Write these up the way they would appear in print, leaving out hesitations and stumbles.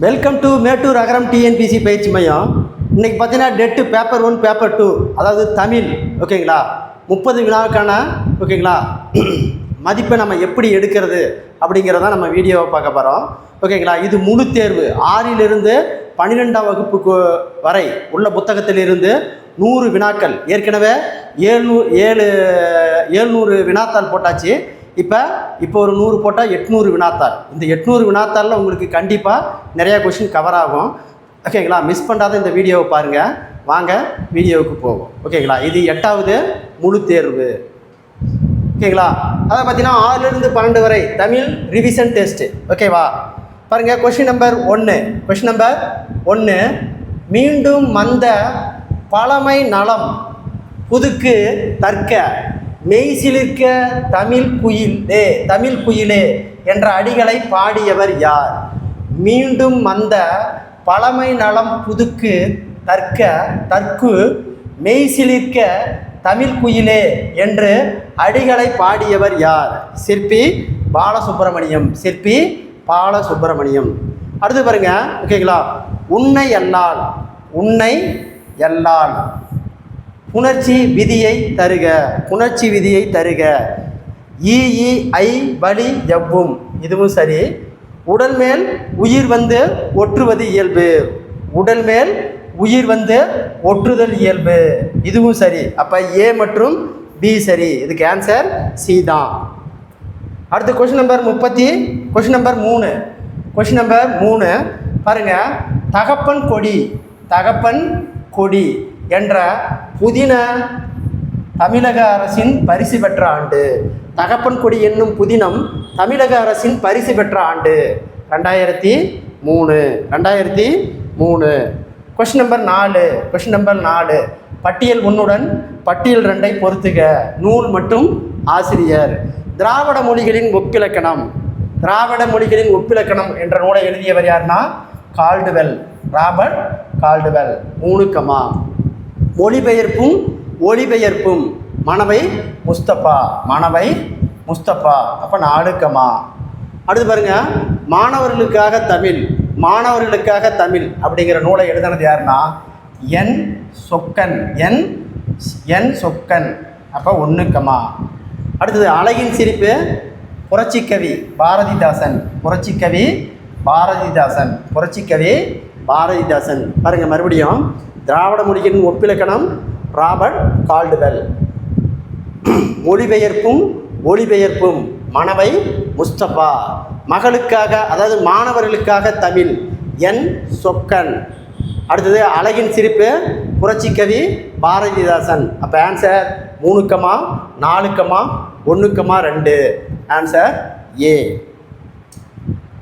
Welcome to Mettur Agaram TNPSC பயிற்சி மையம். இன்றைக்கி பார்த்தீங்கன்னா டெட்டு பேப்பர் 1 பேப்பர் 2 அதாவது தமிழ் ஓகேங்களா 30 வினாவுக்கான ஓகேங்களா மதிப்பை நம்ம எப்படி எடுக்கிறது அப்படிங்கிறத நம்ம வீடியோவை பார்க்க போகிறோம் ஓகேங்களா. இது முழு தேர்வு 6லிருந்து 12ஆம் வகுப்புக்கு வரை உள்ள புத்தகத்திலிருந்து 100 வினாக்கள். ஏற்கனவே 700 வினாத்தாள் போட்டாச்சு. இப்போ ஒரு 100 போட்டால் 800 வினாத்தாள். இந்த 800 வினாத்தாளில் உங்களுக்கு கண்டிப்பாக நிறையா கொஷின் கவர் ஆகும் ஓகேங்களா. மிஸ் பண்ணாத இந்த வீடியோவை பாருங்கள். வாங்க வீடியோவுக்கு போவோம் ஓகேங்களா. இது 8வது முழு தேர்வு ஓகேங்களா. அதை பார்த்தீங்கன்னா 6லிருந்து 12 வரை தமிழ் ரிவிஷன் டெஸ்ட்டு ஓகேவா. பாருங்கள் கொஷின் நம்பர் 1 மீண்டும் மந்த பழமை நலம் புதுக்கு தற்க மெய்சிலிர்க்க தமிழ் குயிலே என்ற அடிகளை பாடியவர் யார்? மீண்டும் மந்த பழமை நலம் புதுக்கு தற்கு மெய்சிலிர்க்க தமிழ் குயிலே என்று அடிகளை பாடியவர் யார்? சிற்பி பாலசுப்பிரமணியம். அடுத்து பாருங்க ஓகேங்களா. உன்னை அல்லால் புணர்ச்சி விதியை தருக ஐ பலி எவ்வும் இதுவும் சரி. உடல் மேல் உயிர் வந்து ஒற்றுவது இயல்பு இதுவும் சரி. அப்போ ஏ மற்றும் பி சரி. இதுக்கு ஆன்சர் சி தான். அடுத்து கொஷின் நம்பர் 3 பாருங்க. தகப்பன் கொடி என்ற புதின தமிழக அரசின் பரிசு பெற்ற ஆண்டு. தகப்பன் கொடி என்னும் புதினம் தமிழக அரசின் பரிசு பெற்ற ஆண்டு 2003. கொஷின் நம்பர் 4 பட்டியல் 1உடன் பட்டியல் 2ஐ பொறுத்துக. நூல் மற்றும் ஆசிரியர். திராவிட மொழிகளின் ஒப்பிலக்கணம் என்ற நூலை எழுதியவர் யாருன்னா ராபர்ட் கால்டுவெல். 3 ஒளிபெயர்ப்பும் மணவை முஸ்தபா. அப்போ 4. அடுத்து பாருங்க. மாணவர்களுக்காக தமிழ் அப்படிங்கிற நூலை எழுதினது யாருன்னா என் சொக்கன். அப்போ 1. அடுத்தது அழகின் சிரிப்பு புரட்சிக்கவி பாரதிதாசன். பாருங்க மறுபடியும். திராவிட மொழிகளின் ஒப்பிலக்கணம் ராபர்ட் கால்டுவெல். ஒளிபெயர்ப்பும் மணவை முஸ்தபா. மகளுக்காக அதாவது மாணவர்களுக்காக தமிழ் என் சொக்கன். அடுத்தது அழகின் சிரிப்பு புரட்சிக்கவி பாரதிதாசன். அப்போ ஆன்சர் 3, 4, 1, 2 ஆன்சர் ஏ.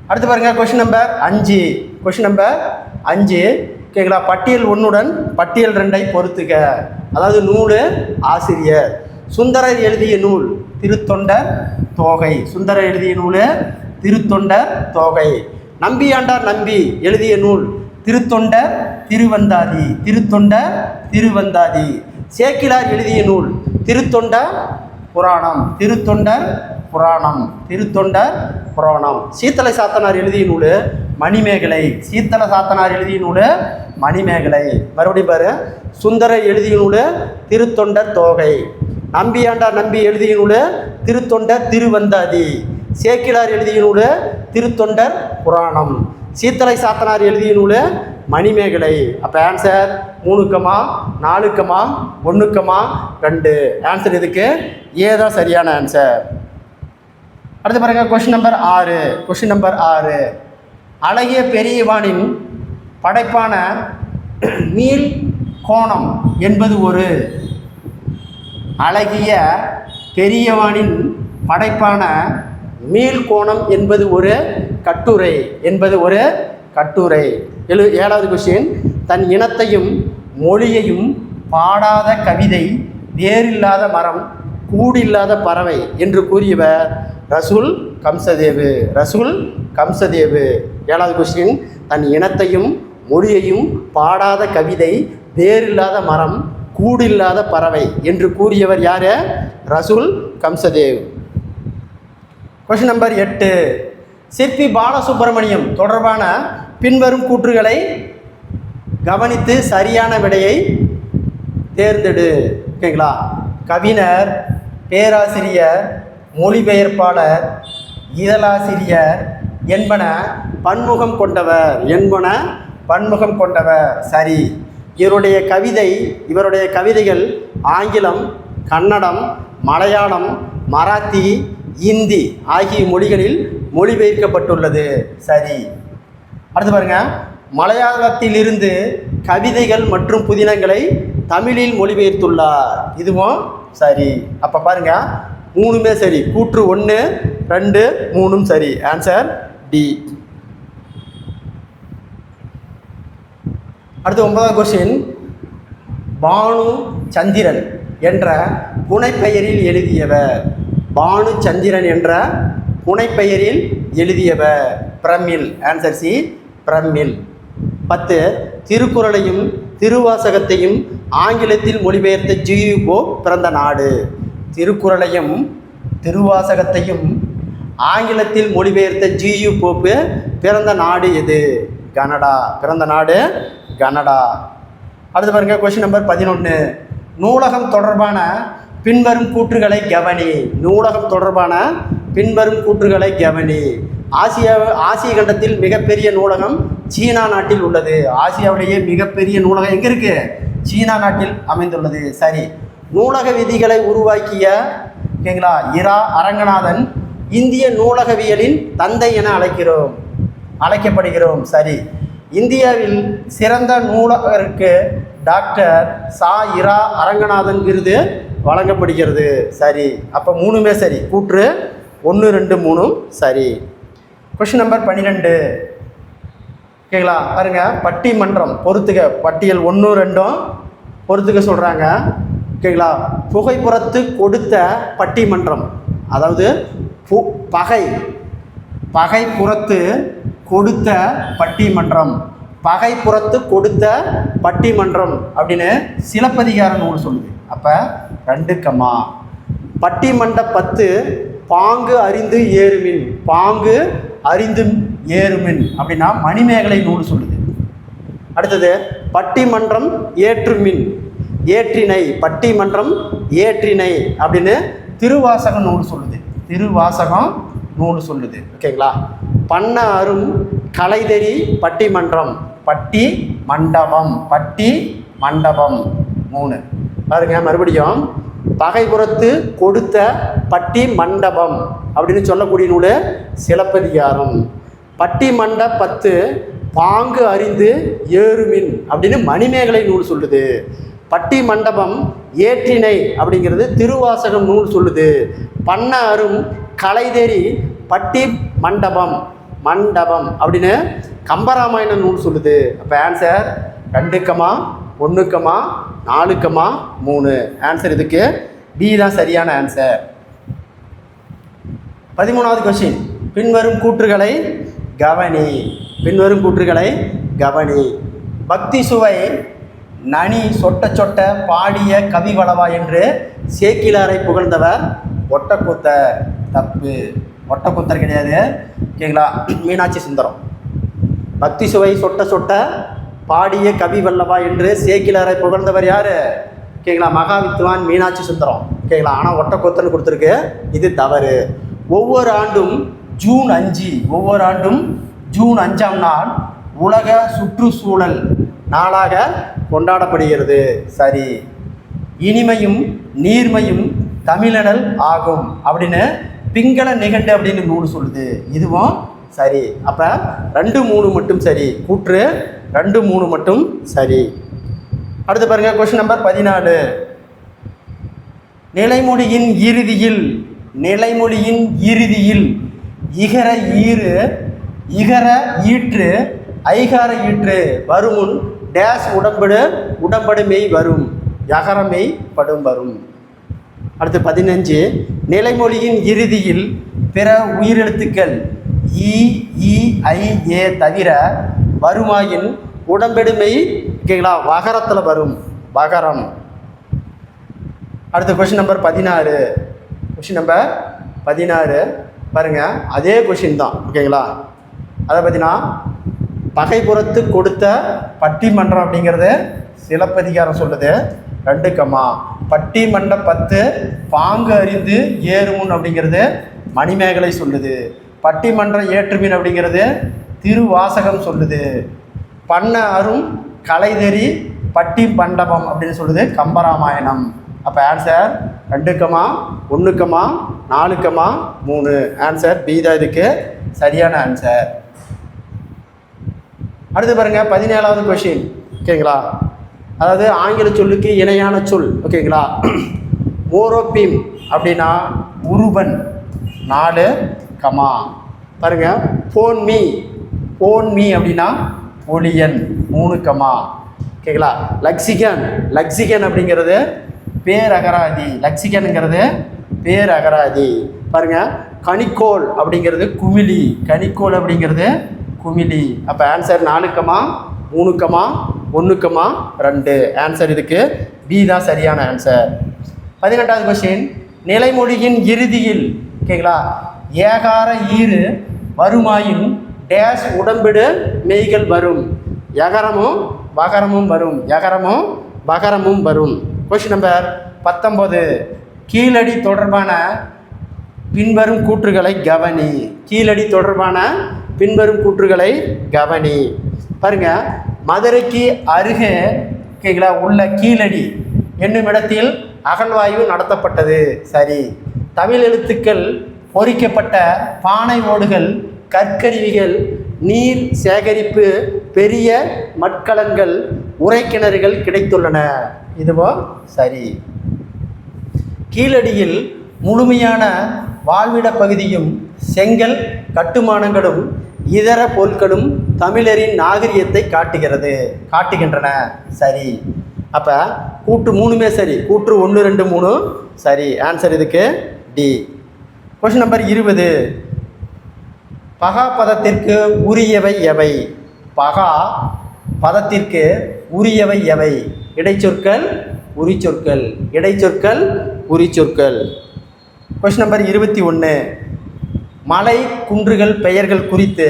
அடுத்து பாருங்க. கொஷின் நம்பர் 5 ஓகேங்களா. பட்டியல் 1உடன் பட்டியல் 2ஐ பொறுத்துக. அதாவது நூல் ஆசிரியர். சுந்தரர் எழுதிய நூல் திருத்தொண்டர் தொகை. நம்பியாண்டார் நம்பி எழுதிய நூல் திருத்தொண்டர் திருவந்தாதி. சேக்கிலார் எழுதிய நூல் திருத்தொண்டர் புராணம். சீத்தலை சாத்தனார் எழுதிய நூல் மணிமேகலை. மறுபடியும் பாரு. சுந்தரர் எழுதிய நூல் திருத்தொண்டர் தொகை. நம்பியாண்டார் நம்பி எழுதிய நூல் திருத்தொண்டர் திருவந்தாதி. சேக்கிலார் எழுதிய நூல் திருத்தொண்டர் புராணம். சீத்தலை சாத்தனார் எழுதிய நூல் மணிமேகலை. அப்போ ஆன்சர் 3, 4, 1, 2 ஆன்சர். இதுக்கு ஏதான் சரியான ஆன்சர். அடுத்து பாருங்க. கொஷின் நம்பர் 6 அழகிய பெரியவானின் படைப்பான மீள் கோணம் என்பது ஒரு கட்டுரை. 7வது கொஸ்டின். தன் இனத்தையும் மொழியையும் பாடாத கவிதை வேறில்லாத மரம் கூடில்லாத பறவை என்று கூறியவர் ரசூல் கம்சதேவு. 7வது கொஸ்டின். தன் இனத்தையும் மொழியையும் பாடாத கவிதை வேறில்லாத மரம் கூடில்லாத பறவை என்று கூறியவர் யார்? ரசூல் கம்சதேவ். கொஸ்டின் நம்பர் 8 சிற்பி பாலசுப்பிரமணியம் தொடர்பான பின்வரும் கூற்றுகளை கவனித்து சரியான விடையை தேர்ந்தெடு. ஓகேங்களா? கவிஞர், பேராசிரியர், மொழிபெயர்ப்பாளர், இதழாசிரியர் என்பன பன்முகம் கொண்டவர். சரி. இவருடைய கவிதைகள் ஆங்கிலம், கன்னடம், மலையாளம், மராத்தி, இந்தி ஆகிய மொழிகளில் மொழிபெயர்க்கப்பட்டுள்ளது. சரி. அடுத்து பாருங்க, மலையாளத்திலிருந்து கவிதைகள் மற்றும் புதினங்களை தமிழில் மொழிபெயர்த்துள்ளார். இதுவும் சரி. அப்போ பாருங்க, 3மே சரி. கூற்று 1, 2, 3 சரி. Answer D. அடுத்து 9வது கொஸ்டின். பானு சந்திரன் என்ற புனைப்பெயரில் எழுதியவர். பிரமிழ். Answer C, Pramil. 10. திருக்குறளையும் திருவாசகத்தையும் ஆங்கிலத்தில் மொழிபெயர்த்த ஜி.யு. போப் பிறந்த நாடு. திருக்குறளையும் திருவாசகத்தையும் ஆங்கிலத்தில் மொழிபெயர்த்த ஜி.யு. போப் பிறந்த நாடு எது? கனடா. பிறந்த நாடு கனடா. அடுத்து பாருங்க, கொஸ்டின் நம்பர் 11. நூலகம் தொடர்பான பின்வரும் கூற்றுகளை கவனி. ஆசிய கண்டத்தில் மிகப்பெரிய நூலகம் சீனா நாட்டில் உள்ளது. ஆசியாவிலேயே மிகப்பெரிய நூலகம் எங்கே இருக்குது? சீனா நாட்டில் அமைந்துள்ளது. சரி. நூலக விதிகளை உருவாக்கிய இரா அரங்கநாதன் இந்திய நூலகவியலின் தந்தை என அழைக்கப்படுகிறோம். சரி. இந்தியாவில் சிறந்த நூலகருக்கு டாக்டர் இரா அரங்கநாதன் விருது வழங்கப்படுகிறது. சரி. அப்போ 3மே சரி. கூற்று 1, 2, 3 சரி. Question number 12. ஓகேங்களா? பாருங்க, பட்டிமன்றம் பொறுத்துக. பட்டியல் 1, 2 பொறுத்துக்க சொல்கிறாங்க. ஓகேங்களா? புகைப்புறத்து கொடுத்த பட்டிமன்றம், அதாவது பகைப்புறத்து கொடுத்த பட்டிமன்றம் அப்படின்னு சிலப்பதிகார நூல் சொல்லுது. அப்போ 2, பட்டிமண்ட 10 பாங்கு அறிந்து ஏறுமின் அப்படின்னா மணிமேகலை நூல் சொல்லுது. அடுத்தது பட்டிமன்றம் ஏற்றினை அப்படின்னு திருவாசகம் நூல் சொல்லுது. ஓகேங்களா? பண்ண அரும் கலைதறி பட்டிமன்றம், பட்டி மண்டபம் 3. பாருங்க, மறுபடியும் பகைப்புறத்து கொடுத்த பட்டி மண்டபம் அப்படின்னு சொல்லக்கூடிய நூல் சிலப்பதிகாரம். பட்டிமண்ட 10 பாங்கு அறிந்து ஏறுமின் அப்படின்னு மணிமேகலை நூல் சொல்லுது. பட்டி மண்டபம் ஏற்றினை அப்படிங்கிறது திருவாசகம் நூல் சொல்லுது. பண்ண அரும் கலைதறி பட்டி மண்டபம் அப்படின்னு கம்பராமாயண நூல் சொல்லுது. அப்போ ஆன்சர் 2, 1, 4, 3. ஆன்சர் இதுக்கு பி தான் சரியான ஆன்சர். 13வது கொஸ்டின். பின்வரும் கூற்றுகளை கவனி. பக்தி சுவை நனி சொட்ட பாடிய கவிவளவா என்று சேக்கிலாரை புகழ்ந்தவர் ஒட்டக்கூத்தர். தப்பு. ஒட்டக்கூத்தர் கிடையாது. ஓகேங்களா? மீனாட்சி சுந்தரம். பக்தி சுவை சொட்ட பாடிய கவி வல்லவா என்று சேக்கிலாரை புகழ்ந்தவர் யார்? ஓகேங்களா? மகாவித்வான் மீனாட்சி சுந்தரம். ஓகேங்களா? ஆனால் ஒட்டக்கூத்தர்னு கொடுத்துருக்கு. இது தவறு. ஒவ்வொரு ஆண்டும் ஜூன் 5ஆம் நாள் உலக சுற்றுச்சூழல் நாளாக கொண்டாடப்படுகிறது. சரி. இனிமையும் நீர்மையும் தமிழனல் ஆகும் அப்படின்னு பிங்கள நிகண்டு அப்படின்னு நூல் சொல்லுது. இதுவும் சரி. அப்போ 2, 3 மட்டும் சரி. கூற்று 2, 3 மட்டும் சரி. அடுத்து பாருங்க, கொஸ்டின் நம்பர் 14. நிலைமொழியின் இறுதியில் இகர ஈற்று ஐகார ஈற்று வருமுன் டேஸ் உடம்படுமெய் வரும், யகரமெய் படும் வரும். அடுத்து 15. நிலைமொழியின் இறுதியில் பிற உயிரெழுத்துக்கள் இ, ஐ, ஏ தவிர வருமாயின் உடம்பெடுமை வகரத்தில் வரும், வகரம். அடுத்த கொஸ்டின் நம்பர் 16. பாருங்கள், அதே கொஷின் தான். ஓகேங்களா? அதை பார்த்தீங்கன்னா பகைபுறத்து கொடுத்த பட்டிமன்றம் அப்படிங்கிறது சிலப்பதிகாரம் சொல்லுது. 2 கமா. பட்டிமன்ற 10 பாங்கு அறிந்து ஏறுமுன் அப்படிங்கிறது மணிமேகலை சொல்லுது. பட்டிமன்றம் ஏற்றுமின் அப்படிங்கிறது திருவாசகம் சொல்லுது. பண்ண அரும் கலைதெறி பட்டி பண்டபம் அப்படின்னு சொல்லுது கம்பராமாயணம். அப்போ answer 2 comma 1 comma 4 comma 3. Answer B தான் இதுக்கு சரியான ஆன்சர். அடுத்து பாருங்கள் 17வது கொஷின். ஓகேங்களா, அதாவது ஆங்கில சொல்லுக்கு இணையான சொல். ஓகேங்களா, மோரோபீம் அப்படின்னா உருவன். 4 கமா. பாருங்கள் போன் மீ அப்படின்னா ஒளியன். 3 கமா. ஓகேங்களா, லக்சிகன் அப்படிங்கிறது பேரகராதி. லக்சிகனுங்கிறது பேரகராதி. பாருங்கள் கனிக்கோள் அப்படிங்கிறது குமிழி. கனிக்கோள் அப்படிங்கிறது குமிழி. அப்போ answer 4 comma 3 comma 1 comma 2. Answer இதுக்கு பி தான் சரியான ஆன்சர். 18வது கொஸ்டின். நிலைமொழியின் இறுதியில் ஓகேங்களா ஏகார ஈறு வருமாயின் டேஷ் உடம்பிடு மெய்கள் வரும். யகரமும் வகரமும் வரும். யகரமும் வகரமும் வரும். Question number 19. கீழடி தொடர்பான பின்வரும் கூற்றுகளை கவனி. கீழடி தொடர்பான பின்வரும் கூற்றுகளை கவனி. பாருங்க, மதுரைக்கு அருகே ஓகேங்களா உள்ள கீழடி என்னும் இடத்தில் அகழ்வாய்வு நடத்தப்பட்டது. சரி. தமிழ் எழுத்துக்கள் பொறிக்கப்பட்ட பானை ஓடுகள், கற்கருவிகள், நீர் சேகரிப்பு பெரிய மட்கலன்கள், உறைக்கிணறுகள் கிடைத்துள்ளன. இதுவோ சரி. கீழடியில் முழுமையான வாழ்விட பகுதியும் செங்கல் கட்டுமானங்களும் இதர பொருட்களும் தமிழரின் நாகரிகத்தை காட்டுகின்றன. சரி. அப்போ கூற்று 3மே சரி. கூற்று 1, 2, 3 சரி. ஆன்சர் இதுக்கு டி. Question number 20. பகா பதத்திற்கு உரியவை எவை? பகா பதத்திற்கு உரியவை எவை? இடைச்சொற்கள், உரிச்சொற்கள். இடைச்சொற்கள், உரிச்சொற்கள். Question number 21. மலை குன்றுகள் பெயர்கள் குறித்து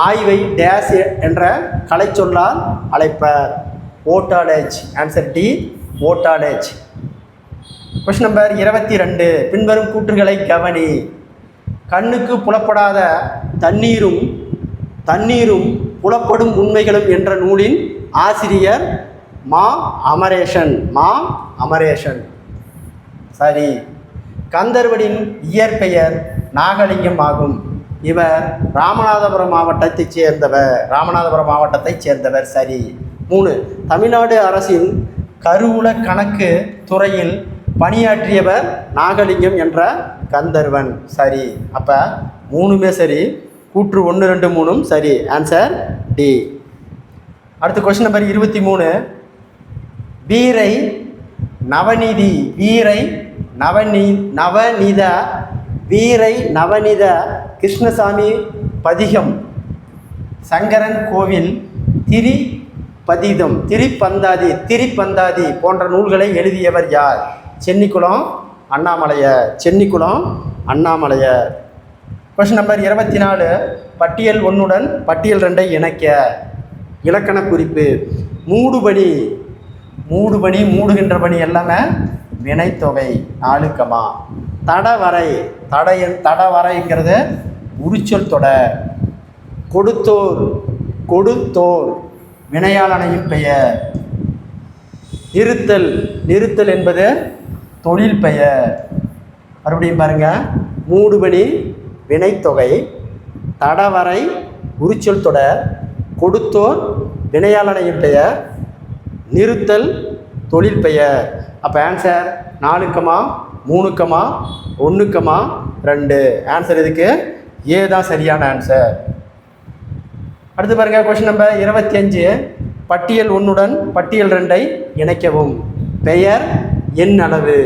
ஆய்வை டேஸ் என்ற கலை சொல்லால் அழைப்பர். ஓட்டாலேஜ். ஆன்சர் டி, ஓட்டாலேஜ். Question number 22. பின்வரும் கூற்றுகளை கவனி. கண்ணுக்கு புலப்படாத தண்ணீரும் புலப்படும் உண்மைகளும் என்ற நூலின் ஆசிரியர் மா அமரேஷன். சரி. கந்தர்வனின் இயற்பெயர் நாகலிங்கம் ஆகும். இவர் ராமநாதபுரம் மாவட்டத்தைச் சேர்ந்தவர். சரி. 3. தமிழ்நாடு அரசின் கருவூல கணக்கு துறையில் பணியாற்றியவர் நாகலிங்கம் என்ற கந்தர்வன். சரி. அப்போ 3மே சரி. கூற்று 1, 2, 3 சரி. Answer D. அடுத்த கொஸ்டின் நம்பர் 23. வீரை நவநீத கிருஷ்ணசாமி பதிகம், சங்கரன் கோவில், திரிப்பந்தாதி போன்ற நூல்களை எழுதியவர் யார்? சென்னிக்குளம் அண்ணாமலையார். Question number 24. பட்டியல் 1உடன் பட்டியல் 2ஐ இணைக்க. இலக்கண குறிப்பு. மூடுகின்ற பணி எல்லாமே வினைத்தொகை. 4 கமா. தடவரைங்கிறது உரிச்சொல் தொடர். கொடுத்தோர் வினையாளனையும் பெயர். நிறுத்தல் என்பது தொழில் பெயர். மறுபடியும் பாருங்க. மூடுபணி வினைத்தொகை, தடவரை உரிச்சொல் தொடர், கொடுத்தோர் வினையாளனையும் பெயர், நிறுத்தல் தொழில் பெயர். அப்போ answer 4 comma 3 comma 1 comma 2. Answer இதுக்கு ஏ தான் சரியான ஆன்சர். அடுத்து பாருங்கள். Question number 25. பட்டியல் 1உடன் பட்டியல் 2ஐ இணைக்கவும். பெயர் எண் அளவு.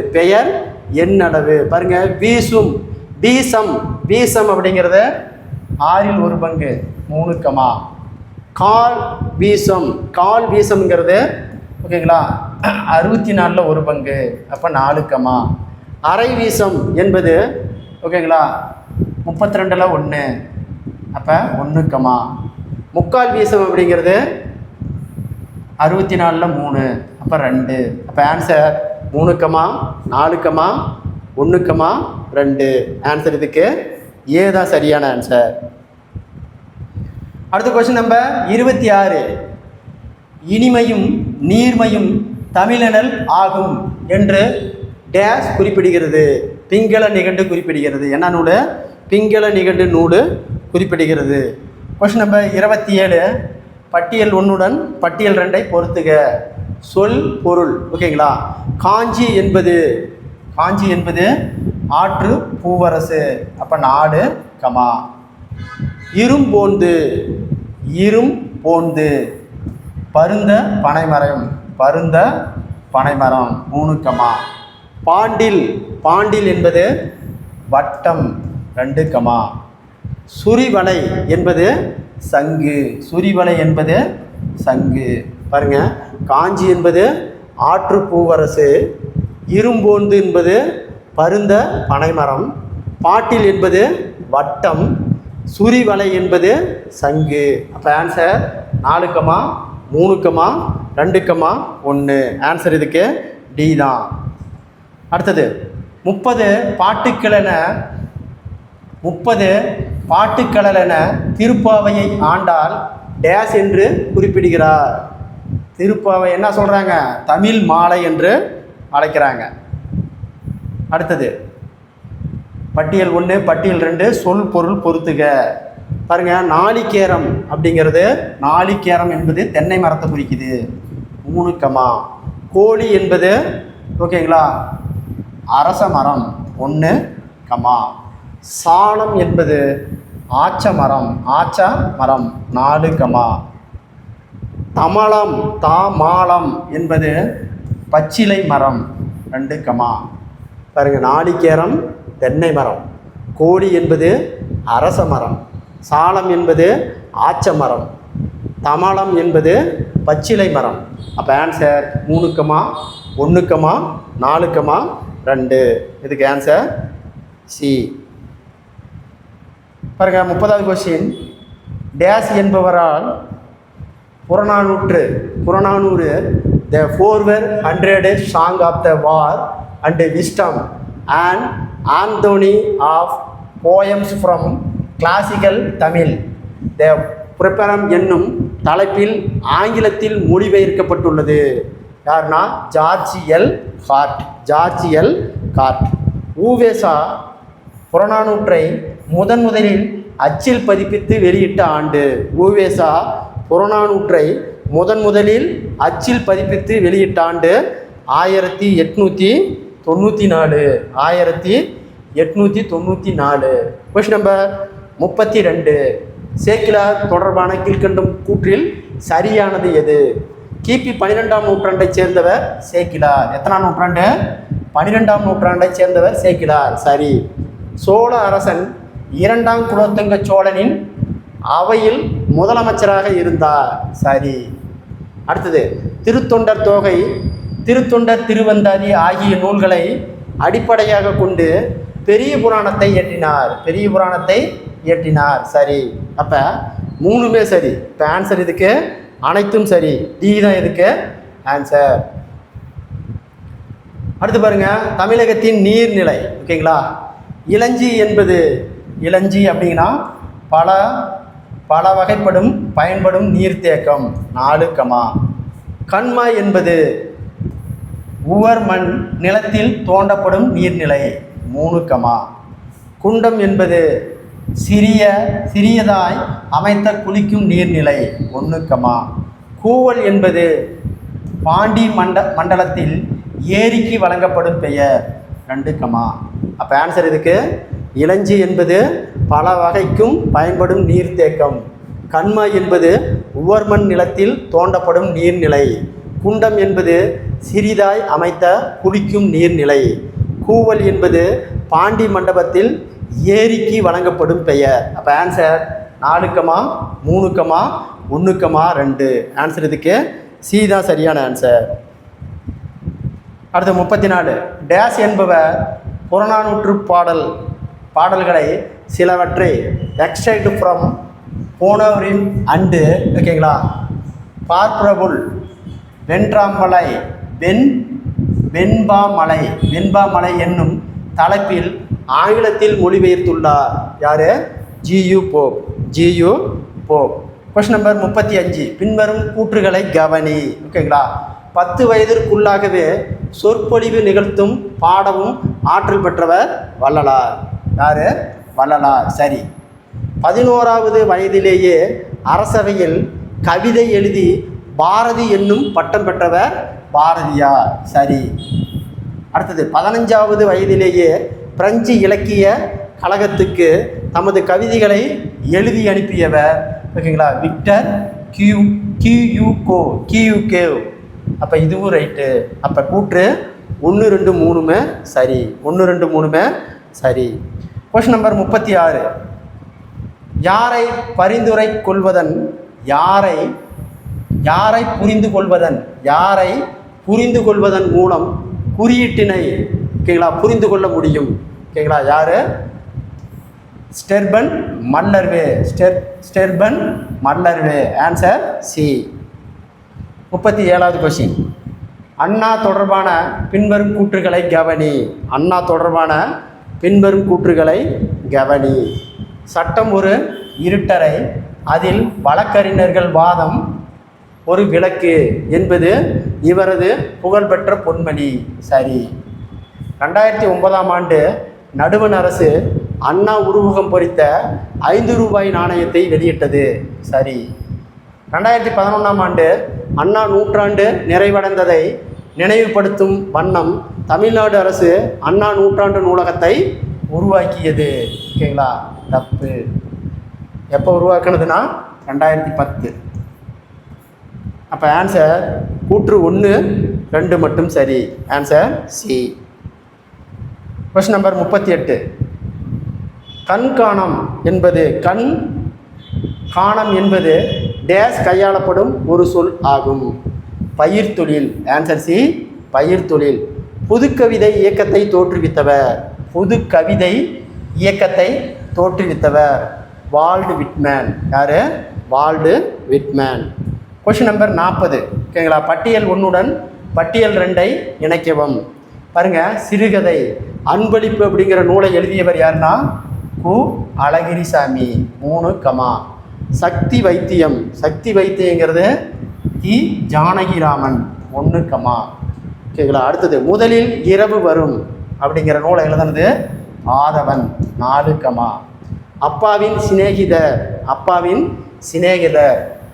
பாருங்கள். வீசம் அப்படிங்கிறது 6இல் 1 பங்கு. 3 கமா. கால் வீசம்ங்கிறது ஓகேங்களா 64ல் 1 பங்கு. அப்போ 4 கமா. அரை வீசம் என்பது ஓகேங்களா 32ல் 1. அப்போ 1 கமா. முக்கால் வீசம் அப்படிங்கிறது 64ல் 3, அப்போ 2. அப்போ ஆன்சர் 3, 4, 1, 2. ஆன்சர் இதுக்கு ஏ தான் சரியான ஆன்சர். அடுத்த கொஸ்டின் நம்பர் 26. இனிமையும் நீர்மையும் தமிழனல் ஆகும் என்று டேஸ் குறிப்பிடுகிறது. பிங்கள நிகண்டு குறிப்பிடுகிறது. என்ன நூல்? பிங்கள நிகண்டு நூல் குறிப்பிடுகிறது. Question number 27. பட்டியல் 1உடன் பட்டியல் 2ஐ பொறுத்துக. சொல் பொருள். ஓகேங்களா? காஞ்சி என்பது ஆற்று பூவரசு. அப்போ 4, இரும்போந்து பருந்த பனைமரம் 3, பாண்டில் என்பது வட்டம் 2, சுரிவலை என்பது சங்கு. பாருங்க, காஞ்சி என்பது ஆற்று பூவரசு, இரும்போந்து என்பது பருந்த பனைமரம், பாட்டில் என்பது வட்டம், சுரிவலை என்பது சங்கு. அப்போ ஆன்சர் 4, 3, 2, 1. ஆன்சர் இதுக்கு டி தான். அடுத்தது 30 பாட்டுக்களென திருப்பாவையை ஆண்டால் டேஸ் என்று குறிப்பிடுகிறார். திருப்பாவை என்ன சொல்கிறாங்க? தமிழ் மாலை என்று அழைக்கிறாங்க. அடுத்தது பட்டியல் 1 பட்டியல் 2 சொல் பொருள் பொறுத்துக. பாருங்கள், நாளிகேரம் என்பது தென்னை மரத்தை குறிக்குது. 3, கோழி என்பது ஓகேங்களா அரச மரம். 1, சாணம் என்பது ஆச்ச மரம் 4, தாமாளம் என்பது பச்சிலை மரம் 2, பாருங்கள், நாளிகேரம் தென்னை மரம், கோழி என்பது அரச மரம், சாலம் என்பது ஆச்ச மரம், தமாளம் என்பது பச்சிலை மரம். அப்போ ஆன்சர் 3, 1, 4, 2. இதுக்கு ஆன்சர் சி. பாருங்க, 30வது கொஸ்டின். டேஸ் என்பவரால் Purananuru the 400 song of the war and wisdom and anthology of poems from classical Tamil the ப்ரிப்பரம் என்னும் தலைப்பில் ஆங்கிலத்தில் மொழிபெயர்க்கப்பட்டுள்ளது. யாருன்னா ஜார்ஜ் எல் கார்ட். ஊவேசா புறநானூற்றை முதலில் அச்சில் பதிப்பித்து வெளியிட்ட ஆண்டு. ஊவேசா புறநானூற்றை முதலில் அச்சில் பதிப்பித்து வெளியிட்ட ஆண்டு 1894. Question number 32. சேக்கிலார் தொடர்பான கீழ்க்கண்டும் கூற்றில் சரியானது எது? கிபி 12ஆம் நூற்றாண்டைச் சேர்ந்தவர் சேக்கிலார். எத்தனாம் நூற்றாண்டு? 12ஆம் நூற்றாண்டைச் சேர்ந்தவர் சேக்கிலார். சரி. சோழ அரசன் 2ஆம் குலோத்துங்க சோழனின் அவையில் முதலமைச்சராக இருந்தார். சரி. அடுத்தது திருத்தொண்டர் தொகை, திருத்தொண்டர் திருவந்தாதி ஆகிய நூல்களை அடிப்படையாக கொண்டு பெரிய புராணத்தை இயற்றினார். சரி. அப்போ 3மே சரி. இப்போ ஆன்சர் இதுக்கு அனைத்தும் சரி. டி தான் இதுக்கு ஆன்சர். அடுத்து பாருங்க, தமிழகத்தின் நீர்நிலை. ஓகேங்களா? இளஞ்சி அப்படின்னா பல வகைப்படும் பயன்படும் நீர்த்தேக்கம். 4, கண்மா என்பது உவர் மண் நிலத்தில் தோண்டப்படும் நீர்நிலை. 3, குண்டம் என்பது சிறியதாய் அமைத்த குளிக்கும் நீர்நிலை. 1, கூவல் என்பது பாண்டி மண்டலத்தில் ஏரிக்கு வழங்கப்படும் பெயர். 2, அப்போ ஆன்சர் இதுக்கு இளஞ்சி என்பது பல வகைக்கும் பயன்படும் நீர்த்தேக்கம், கண்மா என்பது உவர்மண் நிலத்தில் தோண்டப்படும் நீர்நிலை, குண்டம் என்பது சிறிதாய் அமைத்த குளிக்கும் நீர்நிலை, கூவல் என்பது பாண்டி மண்டபத்தில் ஏரிக்கு வழங்கப்படும் பெயர். அப்போ ஆன்சர் 4, 3, 1, 2. ஆன்சர் இதுக்கு சி தான் சரியான ஆன்சர். அடுத்து 34. டேஸ் என்பவர் புறநானூற்று பாடல்களை சிலவற்றை எக்ஸ்ட்ராக்ட் ஃப்ரம் போனவரின் அண்டு, ஓகேங்களா. பார்ப்ரபுல், வென்றாம்பலை, வெண்பாமலை, வெண்பாமலை என்னும் தலைப்பில் ஆங்கிலத்தில் மொழிபெயர்த்துள்ளார். யார்? GU Pope. GU Pope. Question number 35. பின்வரும் கூற்றுகளை கவனி. ஓகேங்களா. 10 வயதிற்குள்ளாகவே சொற்பொழிவு நிகழ்த்தும் பாடவும் ஆற்றல் பெற்றவர் வள்ளலார். யார்? வள்ளலார். சரி. 11வது வயதிலேயே அரசவையில் கவிதை எழுதி பாரதி என்னும் பட்டம் பெற்றவர் பாரதியார். சரி. அடுத்தது 15வது வயதிலேயே பிரெஞ்சு இலக்கிய கழகத்துக்கு தமது கவிதைகளை எழுதி அனுப்பியவர், ஓகேங்களா, விக்டர் கியூகோ. அப்போ இதுவும் ரைட்டு. அப்போ கூற்று 1, 2, 3மே சரி. 1, 2, 3மே சரி. Question number 36. யாரை பரிந்துரை கொள்வதன் யாரை புரிந்து கொள்வதன் மூலம் குறியீட்டினை, ஓகேங்களா, புரிந்து கொள்ள முடியும். ஓகேங்களா. யார்? Stephane Mallarme. Answer C. 37வது கொஸ்டின். அண்ணா தொடர்பான பின்வரும் கூற்றுகளை கவனி. அண்ணா தொடர்பான பின்வரும் கூற்றுகளை கவனி. சட்டம் ஒரு இருட்டறை, அதில் வழக்கறிஞர்கள் வாதம் ஒரு விளக்கு என்பது இவரது புகழ்பெற்ற பொன்மொழி. சரி. 2009ஆம் ஆண்டு நடுவண் அரசு அண்ணா உருவகம் பொறித்த 5 ரூபாய் நாணயத்தை வெளியிட்டது. சரி. 2011ஆம் ஆண்டு அண்ணா நூற்றாண்டு நிறைவடைந்ததை நினைவுபடுத்தும் வண்ணம் தமிழ்நாடு அரசு அண்ணா நூற்றாண்டு நூலகத்தை உருவாக்கியது. ஓகேங்களா. தப்பு. எப்போ உருவாக்குனதுன்னா 2010. அப்போ ஆன்சர் கூற்று 1, 2 மட்டும் சரி. Answer C. Question number 38. கண்காணம் என்பது டேஸ் கையாளப்படும் ஒரு சொல் ஆகும். பயிர்த்தொழில். Answer C. பயிர்த்தொழில். புதுக்கவிதை இயக்கத்தை தோற்றுவித்தவர் வால்டு விட்மேன். யார்? Walt Whitman. Question number 40. ஓகேங்களா. பட்டியல் 1உடன் பட்டியல் 2ஐ இணைக்கவும். பாருங்கள். சிறுகதை அன்பளிப்பு அப்படிங்கிற நூலை எழுதியவர் யாருன்னா கு. அழகிரிசாமி. 3, சக்தி வைத்தியங்கிறது தி. ஜானகிராமன். 1, ஓகேங்களா. அடுத்தது முதலில் இரவு வரும் அப்படிங்கிற நூலை எழுதுனது ஆதவன். 4, அப்பாவின் சிநேகிதர்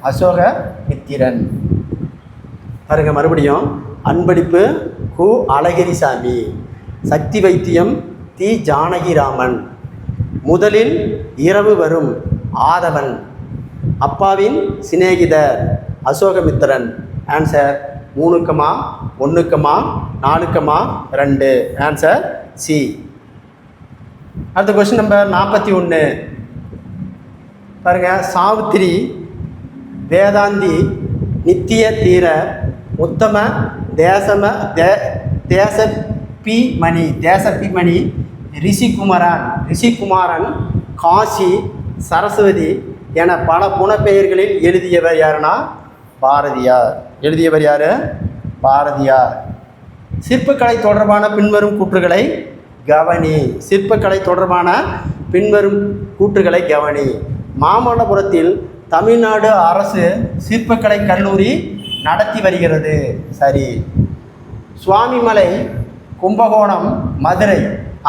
அசோகமித்திரன். பாருங்க. மறுபடியும் அன்பளிப்பு கு. அழகிரிசாமி, சக்தி வைத்தியம் தி. ஜானகிராமன், முதலில் இரவு வரும் ஆதவன், அப்பாவின் சிநேகிதர் அசோகமித்திரன். ஆன்சர் 3, 1, 4, 2. Answer C. அடுத்த கொஸ்டின் நம்பர் 41. பாருங்கள். சாவித்திரி, வேதாந்தி, நித்திய தீர, உத்தம, தேசப்பிமணி, ரிஷிகுமாரன், காசி, சரஸ்வதி என பல புனப்பெயர்களில் எழுதியவர் யாருன்னா பாரதியார். எழுதியவர் யார்? பாரதியார். சிற்பக்கலை தொடர்பான பின்வரும் கூற்றுகளை கவனி. மாமல்லபுரத்தில் தமிழ்நாடு அரசு சிற்பக்கலை கல்லூரி நடத்தி வருகிறது. சரி. சுவாமிமலை, கும்பகோணம், மதுரை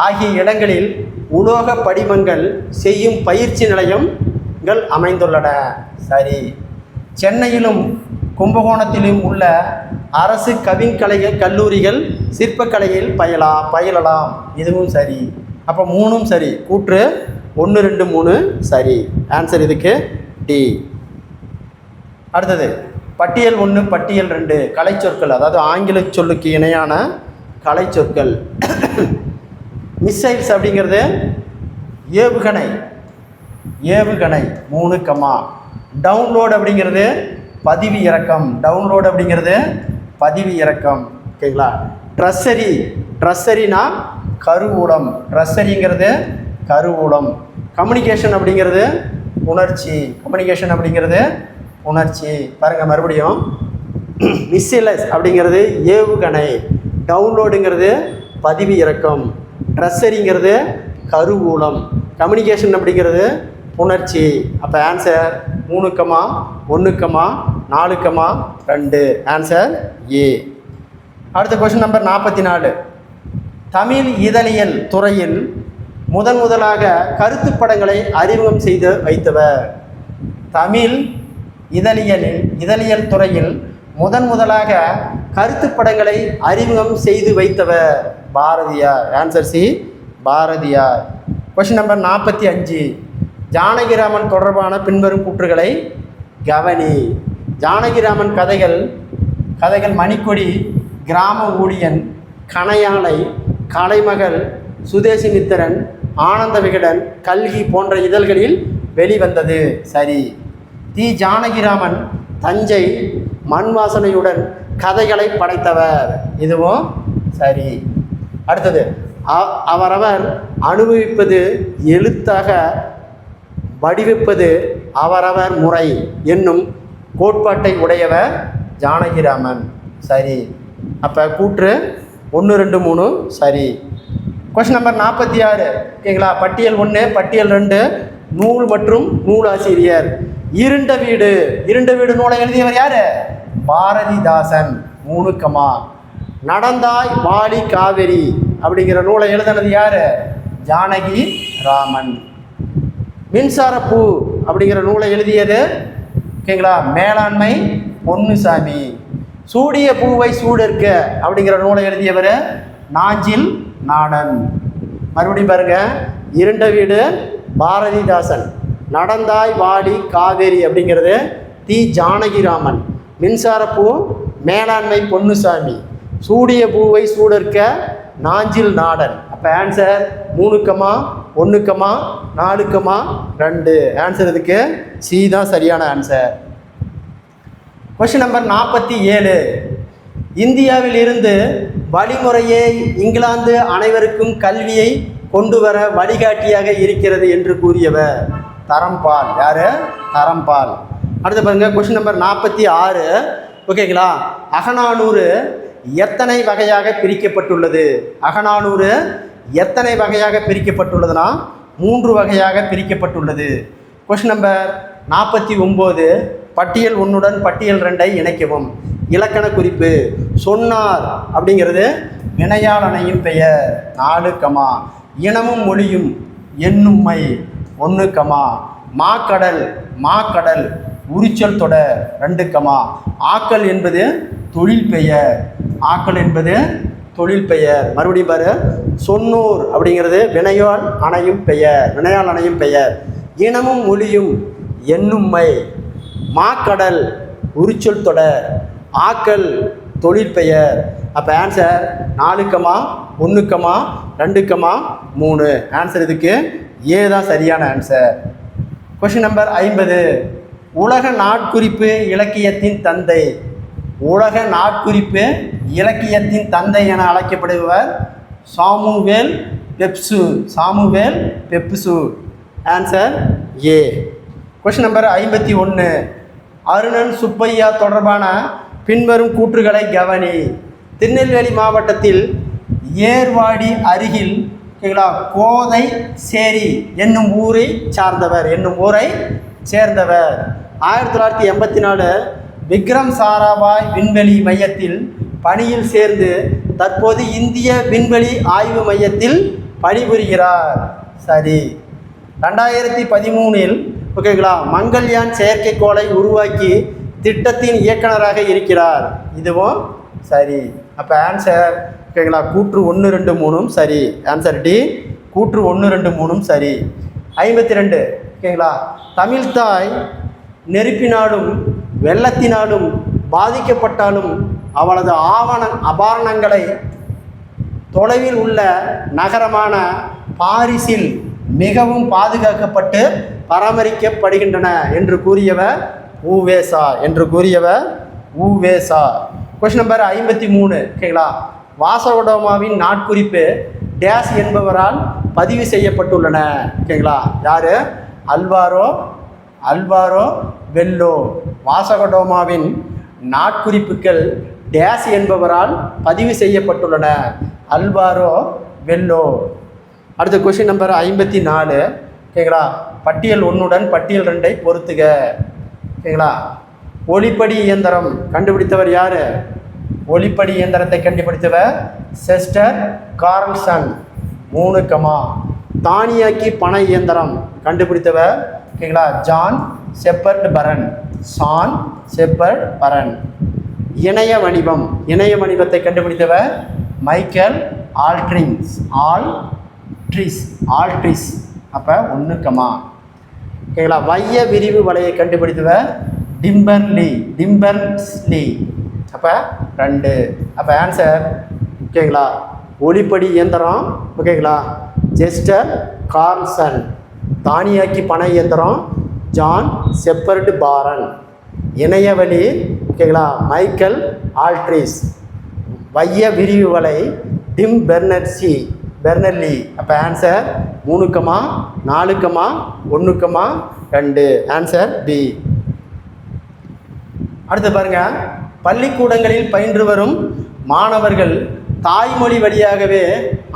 ஆகிய இடங்களில் உலோக படிமங்கள் செய்யும் பயிற்சி நிலையங்கள் அமைந்துள்ளன. சரி. சென்னையிலும் கும்பகோணத்திலும் உள்ள அரசு கல்லூரிகள் சிற்பக்கலையில் பயிலலாம். இதுவும் சரி. அப்போ 3ம் சரி. கூற்று 1, 2, 3 சரி. ஆன்சர் இதுக்கு டி. அடுத்தது பட்டியல் 1, பட்டியல் 2 கலைச்சொற்கள், அதாவது ஆங்கில சொல்லுக்கு இணையான கலைச்சொற்கள். மிசைல்ஸ் அப்படிங்கிறது ஏவுகணை. 3, டவுன்லோட் அப்படிங்கிறது பதிவு இறக்கம். ஓகேங்களா. ட்ரஸ்ஸரினா கருவூலம். கம்யூனிகேஷன் அப்படிங்கிறது உணர்ச்சி. கம்யூனிகேஷன் அப்படிங்கிறது உணர்ச்சி. பாருங்கள் மறுபடியும், மிஸ்ஸிலஸ் அப்படிங்கிறது ஏவுகணை, டவுன்லோடுங்கிறது பதிவு இறக்கம், ட்ரெஸ்ஸரிங்கிறது கருவூலம், கம்யூனிகேஷன் அப்படிங்கிறது உணர்ச்சி. அப்போ ஆன்சர் 3,1,4,2. Answer A. அடுத்த கொஸ்டின் நம்பர் 44. தமிழ் இதழியல் துறையில் முதலாக கருத்துப்படங்களை அறிமுகம் செய்து வைத்தவர். தமிழ் இதழியல் துறையில் முதலாக கருத்துப்படங்களை அறிமுகம் செய்து வைத்தவர் Bharathiyar. Answer C, Bharathiyar. Question number 45. Janakiraman தொடர்பான பின்வரும் கூற்றுகளை கவனி. ஜானகிராமன் கதைகள் மணிக்கொடி, கிராம ஊழியன், கணையாளை, கலைமகள், சுதேசிமித்திரன், ஆனந்த விகடன், கல்கி போன்ற இதழ்களில் வெளிவந்தது. சரி. தி ஜானகிராமன் தஞ்சை மண் வாசனையுடன் கதைகளை படைத்தவர். இதுவும் சரி. அடுத்தது, அவரவர் அனுபவிப்பது எழுத்தாக வடிவிப்பது அவரவர் முறை என்னும் கோட்பாட்டை உடையவர் ஜானகிராமன். சரி. அப்போ கூற்று 1, 2, 3 சரி. Question number 46. ஓகேங்களா? பட்டியல் 1, பட்டியல் 2, நூல் மற்றும் நூலாசிரியர். இருண்ட வீடு நூலை எழுதியவர் யாரு? பாரதிதாசன். 3, நடந்தாய் வாலி காவேரி அப்படிங்கிற நூலை எழுதினது யாரு? ஜானகி ராமன். மின்சாரப்பூ அப்படிங்கிற நூலை எழுதியது ஓகேங்களா மேலாண்மை பொன்னுசாமி. சூடிய பூவை சூடற்க அப்படிங்கிற நூலை எழுதியவர் நாஞ்சில் நாடன். மறுபடியும் பாருங்க, இருண்ட வீடு பாரதிதாசன், நடந்தாய் வாலி காவேரி அப்படிங்கிறது தி ஜானகிராமன், மின்சாரப்பூ மேலாண்மை பொன்னுசாமி, சூடிய பூவை சூடற்க நாஞ்சில் நாடன். அப்போ ஆன்சர் 3,1,4,2. ஆன்சர் இதுக்கு சி தான் சரியான ஆன்சர். Question number 47. இந்தியாவில் இருந்து வழிமுறையே இங்கிலாந்து அனைவருக்கும் கல்வியை கொண்டு வர வழிகாட்டியாக இருக்கிறது என்று கூறியவர் தரம்பால். யாரு? தரம்பால். அடுத்து பாருங்க, கொஸ்டின் நம்பர் 46. ஓகேங்களா? அகநானூறு எத்தனை வகையாக பிரிக்கப்பட்டுள்ளது? அகநானூறு எத்தனை வகையாக பிரிக்கப்பட்டுள்ளதுன்னா 3 வகையாக பிரிக்கப்பட்டுள்ளது. Question number 49. பட்டியல் 1 பட்டியல் 2 இணைக்கவும். இலக்கண குறிப்பு. சொன்னார் அப்படிங்கிறது வினையாளனையும் பெயர். 4, இனமும் மொழியும் என்னும்மை. 1, மாக்கடல் உரிச்சொல் தொடர். 2, ஆக்கல் என்பது தொழில் பெயர். மறுபடியும் பாரு, சொன்னூர் அப்படிங்கிறது வினையால் அணையும் பெயர். இனமும் மொழியும் என்னும்மை. மாக்கடல் உரிச்சொல் தொடர். ஆக்கல் தொழில் பெயர். அப்போ ஆன்சர் 4,1,2,3. ஆன்சர் இதுக்கு ஏ தான் சரியான ஆன்சர். Question number 50. உலக நாட்குறிப்பு இலக்கியத்தின் தந்தை. உலக நாட்குறிப்பு இலக்கியத்தின் தந்தை என அழைக்கப்படுபவர் Samuel Pepys. Answer A. Question number 51. Arunan Subbaiah தொடர்பான பின்வரும் கூற்றுகளை கவனி. திருநெல்வேலி மாவட்டத்தில் ஏர்வாடி அருகில் கோதை சேரி என்னும் ஊரை சேர்ந்தவர். 1984 விக்ரம் சாராபாய் விண்வெளி மையத்தில் பணியில் சேர்ந்து தற்போது இந்திய விண்வெளி ஆய்வு மையத்தில் பணிபுரிகிறார். சரி. 2013 ஓகேங்களா மங்கள்யான் செயற்கைக்கோளை உருவாக்கி திட்டத்தின் இயக்குனராக இருக்கிறார். இதுவும் சரி. அப்போ ஆன்சர் ஓகேங்களா கூற்று 1, 2, 3 சரி. ஆன்சர் டி, கூற்று 1, 2, 3 சரி. 52 ஓகேங்களா தமிழ்தாய் நெருப்பினாலும் வெள்ளத்தினாலும் பாதிக்கப்பட்டாலும் அவளது ஆபரணங்களை தொலைவில் உள்ள நகரமான பாரிஸில் மிகவும் பாதுகாக்கப்பட்டு பராமரிக்கப்படுகின்றன என்று கூறியவர் ஊவேசா. கொஸ்டின் நம்பர் 53 ஓகேங்களா வாசகடோமாவின் நாட்குறிப்பு டேஸ் என்பவரால் பதிவு செய்யப்பட்டுள்ளன. ஓகேங்களா யாரு? அல்வாரோ அல்வாரோ வெல்லோ. வாசகடோமாவின் நாட்குறிப்புகள் டேஸ் என்பவரால் பதிவு செய்யப்பட்டுள்ளன. அல்வாரோ வெல்லோ. அடுத்த கொஸ்டின் நம்பர் 54. ஓகேங்களா, பட்டியல் 1உடன் பட்டியல் 2ஐ பொறுத்துக. ஓகேங்களா, ஒளிப்படி இயந்திரம் கண்டுபிடித்தவர் யார்? ஒளிப்படி இயந்திரத்தை கண்டுபிடித்தவர் செஸ்டர் கார்ல்சன். 3, தானியாக்கி பண இயந்திரம் கண்டுபிடித்தவர் ஓகேங்களா ஜான் ஷெப்பர்ட் பரன். சான் ஷெப்பர்ட் பரன். இணைய வணிபத்தை கண்டுபிடித்தவர் மைக்கேல் ஆல்ட்ரிஸ். அப்போ 1, ஓகேங்களா. வைய விரிவு வலையை கண்டுபிடித்தவர் டிம்பர்ஸ்லி. அப்போ 2. அப்போ ஆன்சர் ஓகேங்களா, ஒளிப்படி இயந்திரம் ஓகேங்களா செஸ்டர் கார்ல்சன். தானியாக்கி பண இயந்திரம் ஜான் ஷெப்பர்ட் பாரன். இணையவழி ஓகேங்களா மைக்கேல் ஆல்ட்ரிஸ். வைய விரிவு வலை டிம் பெர்னர்லி. அப்போ ஆன்சர் 3, 4, 1, 2. Answer B. அடுத்து பாருங்க, பள்ளிக்கூடங்களில் பயின்று வரும் மாணவர்கள் தாய்மொழி வழியாகவே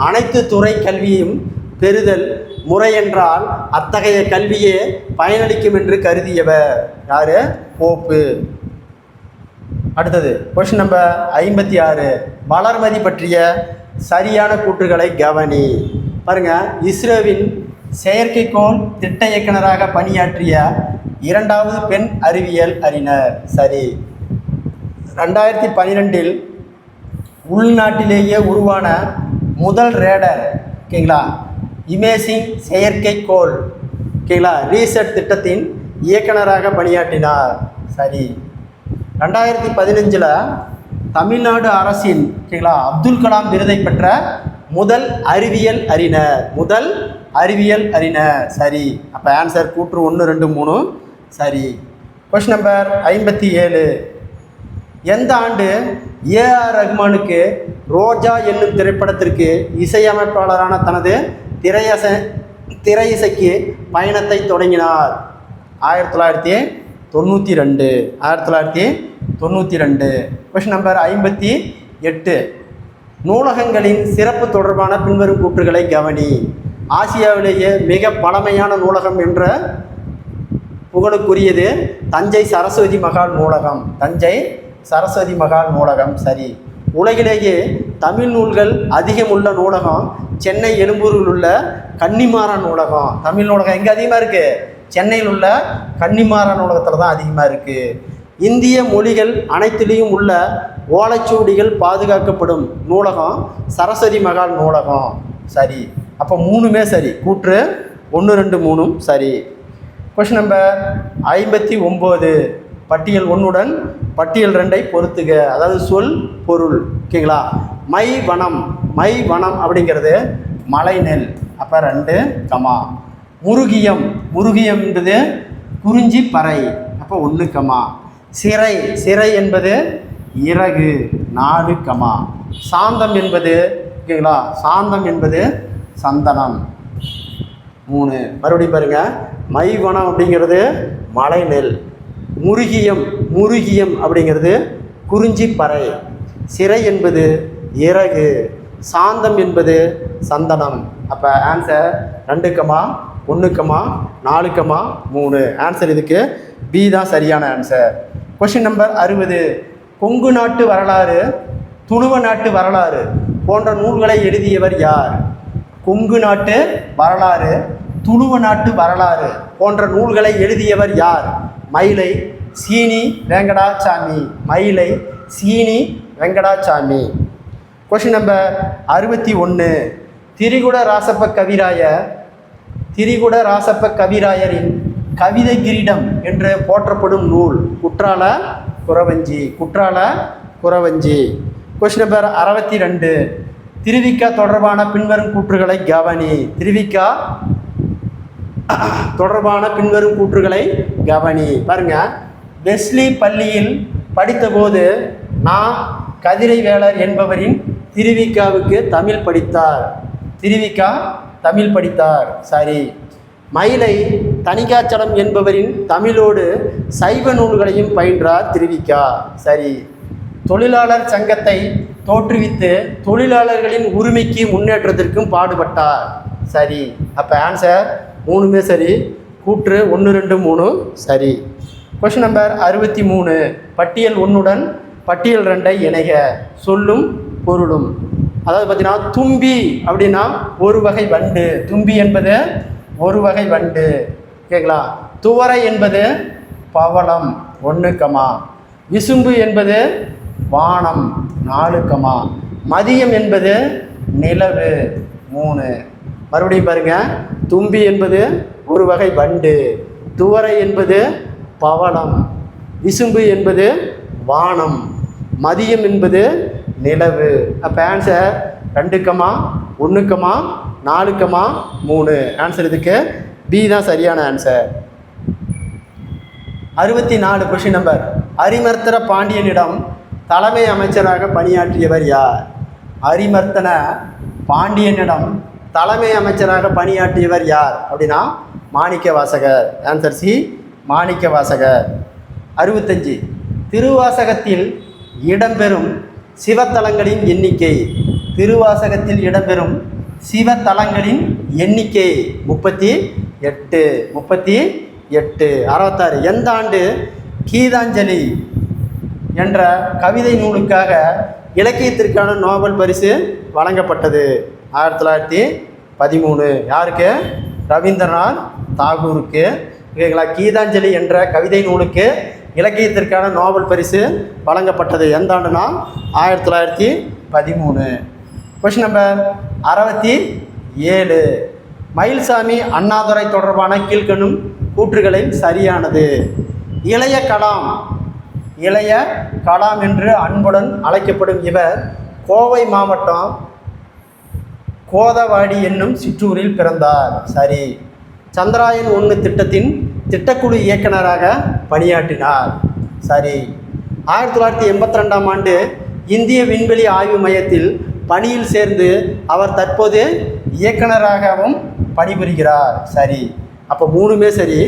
அனைத்து துறை கல்வியும் பெறுதல் முறை என்றால் அத்தகைய கல்வியே பயனளிக்கும் என்று கருதியவர் யாரு? போப்பு. அடுத்தது கொஸ்டின் நம்பர் 56. வளர்மதி பற்றிய சரியான கூற்றுகளை கவனி. பாருங்க, இஸ்ரோவின் செயற்கைக்கோள் திட்ட இயக்குநராக பணியாற்றிய 2வது பெண் அறிவியல் அறிஞர். சரி. 2012 உள்நாட்டிலேயே உருவான முதல் ரேடர் ஓகேங்களா இமேஜிங் செயற்கைக்கோள் ஓகேங்களா ரீசெட் திட்டத்தின் இயக்குநராக பணியாற்றினார். சரி. 2015 தமிழ்நாடு அரசின் ஓகேங்களா அப்துல் கலாம் விருதை பெற்ற முதல் அறிவியல் அறிஞர். சரி. அப்போ ஆன்சர் கூற்று 1, 2, 3. சரி. Question number 57. எந்த ஆண்டு ஏஆர் ரஹ்மானுக்கு ரோஜா என்னும் திரைப்படத்திற்கு இசையமைப்பாளரான தனது திரை இசைக்கு பயணத்தை தொடங்கினார்? 1992. Question number 58. நூலகங்களின் சிறப்பு தொடர்பான பின்வரும் கூற்றுகளை கவனி. ஆசியாவிலேயே மிக பழமையான நூலகம் என்ற புகழுக்குரியது தஞ்சை சரஸ்வதி மகால் நூலகம். சரி. உலகிலேயே தமிழ் நூல்கள் அதிகம் உள்ள நூலகம் சென்னை எழும்பூரில் உள்ள கன்னிமாரா நூலகம். தமிழ் நூலகம் எங்கே அதிகமாக இருக்குது? சென்னையில் உள்ள கன்னிமாரா நூலகத்தில் தான் அதிகமாக இருக்குது. இந்திய மொழிகள் அனைத்திலையும் உள்ள ஓலைச்சுவடிகள் பாதுகாக்கப்படும் நூலகம் சரஸ்வதி மகால் நூலகம். சரி. அப்போ 3மே சரி. கூற்று 1, 2, 3 சரி. Question number 59. பட்டியல் 1உடன் பட்டியல் 2ஐ பொறுத்துக. அதாவது சொல் பொருள் ஓகேங்களா. மை வனம் அப்படிங்கிறது மலை நெல். அப்போ 2, முருகியம் என்பது குறிஞ்சி பறை. அப்போ 1, சிறை என்பது இறகு. 4, சாந்தம் என்பது ஓகேங்களா சந்தனம். 3. மறுபடியும் பாருங்க, மை வனம் அப்படிங்கிறது மலை நெல். முருகியம் அப்படிங்கிறது குறிஞ்சி பறை. சிறை என்பது இறகு. சாந்தம் என்பது சந்தனம். அப்போ ஆன்சர் 2, 1, 4, 3. ஆன்சர் இதுக்கு பி தான் சரியான ஆன்சர். Question number 60. கொங்கு நாட்டு வரலாறு, துளுவ நாட்டு வரலாறு போன்ற நூல்களை எழுதியவர் யார்? கொங்கு நாட்டு வரலாறு, துளுவ நாட்டு வரலாறு போன்ற நூல்களை எழுதியவர் யார்? மயிலை சீனி வெங்கடாச்சாமி. Question number 61. திரிகுட ராசப்ப கவிராயரின் கவிதை கிரீடம் என்று போற்றப்படும் நூல் குற்றால குறவஞ்சி. Question number 62. திருவிக்கா தொடர்பான பின்வரும் கூற்றுகளை கவனி. பாருங்க, வெஸ்லி பள்ளியில் படித்தபோது நான் கதிரைவேலர் என்பவரின் திருவிக்காவுக்கு தமிழ் படித்தார். சரி. மயிலை தணிகாச்சலம் என்பவரின் தமிழோடு சைவ நூல்களையும் பயின்றார் திருவிக்கா. சரி. தொழிலாளர் சங்கத்தை தோற்றுவித்து தொழிலாளர்களின் உரிமைக்கு முன்னேற்றத்திற்கும் பாடுபட்டார். சரி. அப்போ ஆன்சர் 3மே சரி. கூற்று 1 2 3 சரி. Question number 63. பட்டியல் 1உடன் பட்டியல் 2ஐ இணைக. சொல்லும் பொருளும். அதாவது பார்த்தீங்கன்னா தும்பி அப்படின்னா ஒரு வகை வண்டு. தும்பி என்பது ஒரு வகை வண்டு. கேட்கலா. துவரை என்பது பவளம் 1, விசும்பு என்பது வானம் 4, மதியம் என்பது நிலவு 3. மறுபடியும் பாருங்க. தும்பி என்பது ஒரு வகை வண்டு, துவரை என்பது பவளம், விசும்பு என்பது வானம், மதியம் என்பது நிலவு. அப்போ ஆன்சர் 2, 1, 4, 3. ஆன்சர் இதுக்கு பி தான் சரியான ஆன்சர். 64. Question number. அரிமர்த்தன பாண்டியனிடம் தலைமை அமைச்சராக பணியாற்றியவர் யார்? அரிமர்த்தன பாண்டியனிடம் தலைமை அமைச்சராக பணியாற்றியவர் யார் அப்படின்னா மாணிக்க வாசகர். Answer C, Manikka Vasagar. 65. திருவாசகத்தில் இடம்பெறும் சிவத்தலங்களின் எண்ணிக்கை. திருவாசகத்தில் இடம்பெறும் சிவத்தலங்களின் எண்ணிக்கை 38. 66. எந்த ஆண்டு கீதாஞ்சலி என்ற கவிதை நூலுக்காக இலக்கியத்திற்கான நோபல் பரிசு வழங்கப்பட்டது? 1913. யாருக்கு? ரவீந்திரநாத் தாகூருக்கு. ஓகேங்களா. கீதாஞ்சலி என்ற கவிதை நூலுக்கு இலக்கியத்திற்கான நோபல் பரிசு வழங்கப்பட்டது எந்த ஆண்டுனா 1913. Question number 67. மயில்சாமி அண்ணாதுரை தொடர்பான கீழ்க்கணும் கூற்றுகளில் சரியானது. இளைய கலாம் என்று அன்புடன் அழைக்கப்படும் இவர் கோவை மாவட்டம் கோதவாடி என்னும் சிற்றூரில் பிறந்தார். சரி. சந்திராயன் 1 திட்டத்தின் திட்டக்குழு இயக்குநராக பணியாற்றினார். சரி. 1982ஆம் ஆண்டு இந்திய விண்வெளி ஆய்வு மையத்தில் பணியில் சேர்ந்து அவர் தற்போது இயக்குநராகவும் பணிபுரிகிறார். சரி. அப்போ 3மே சரி,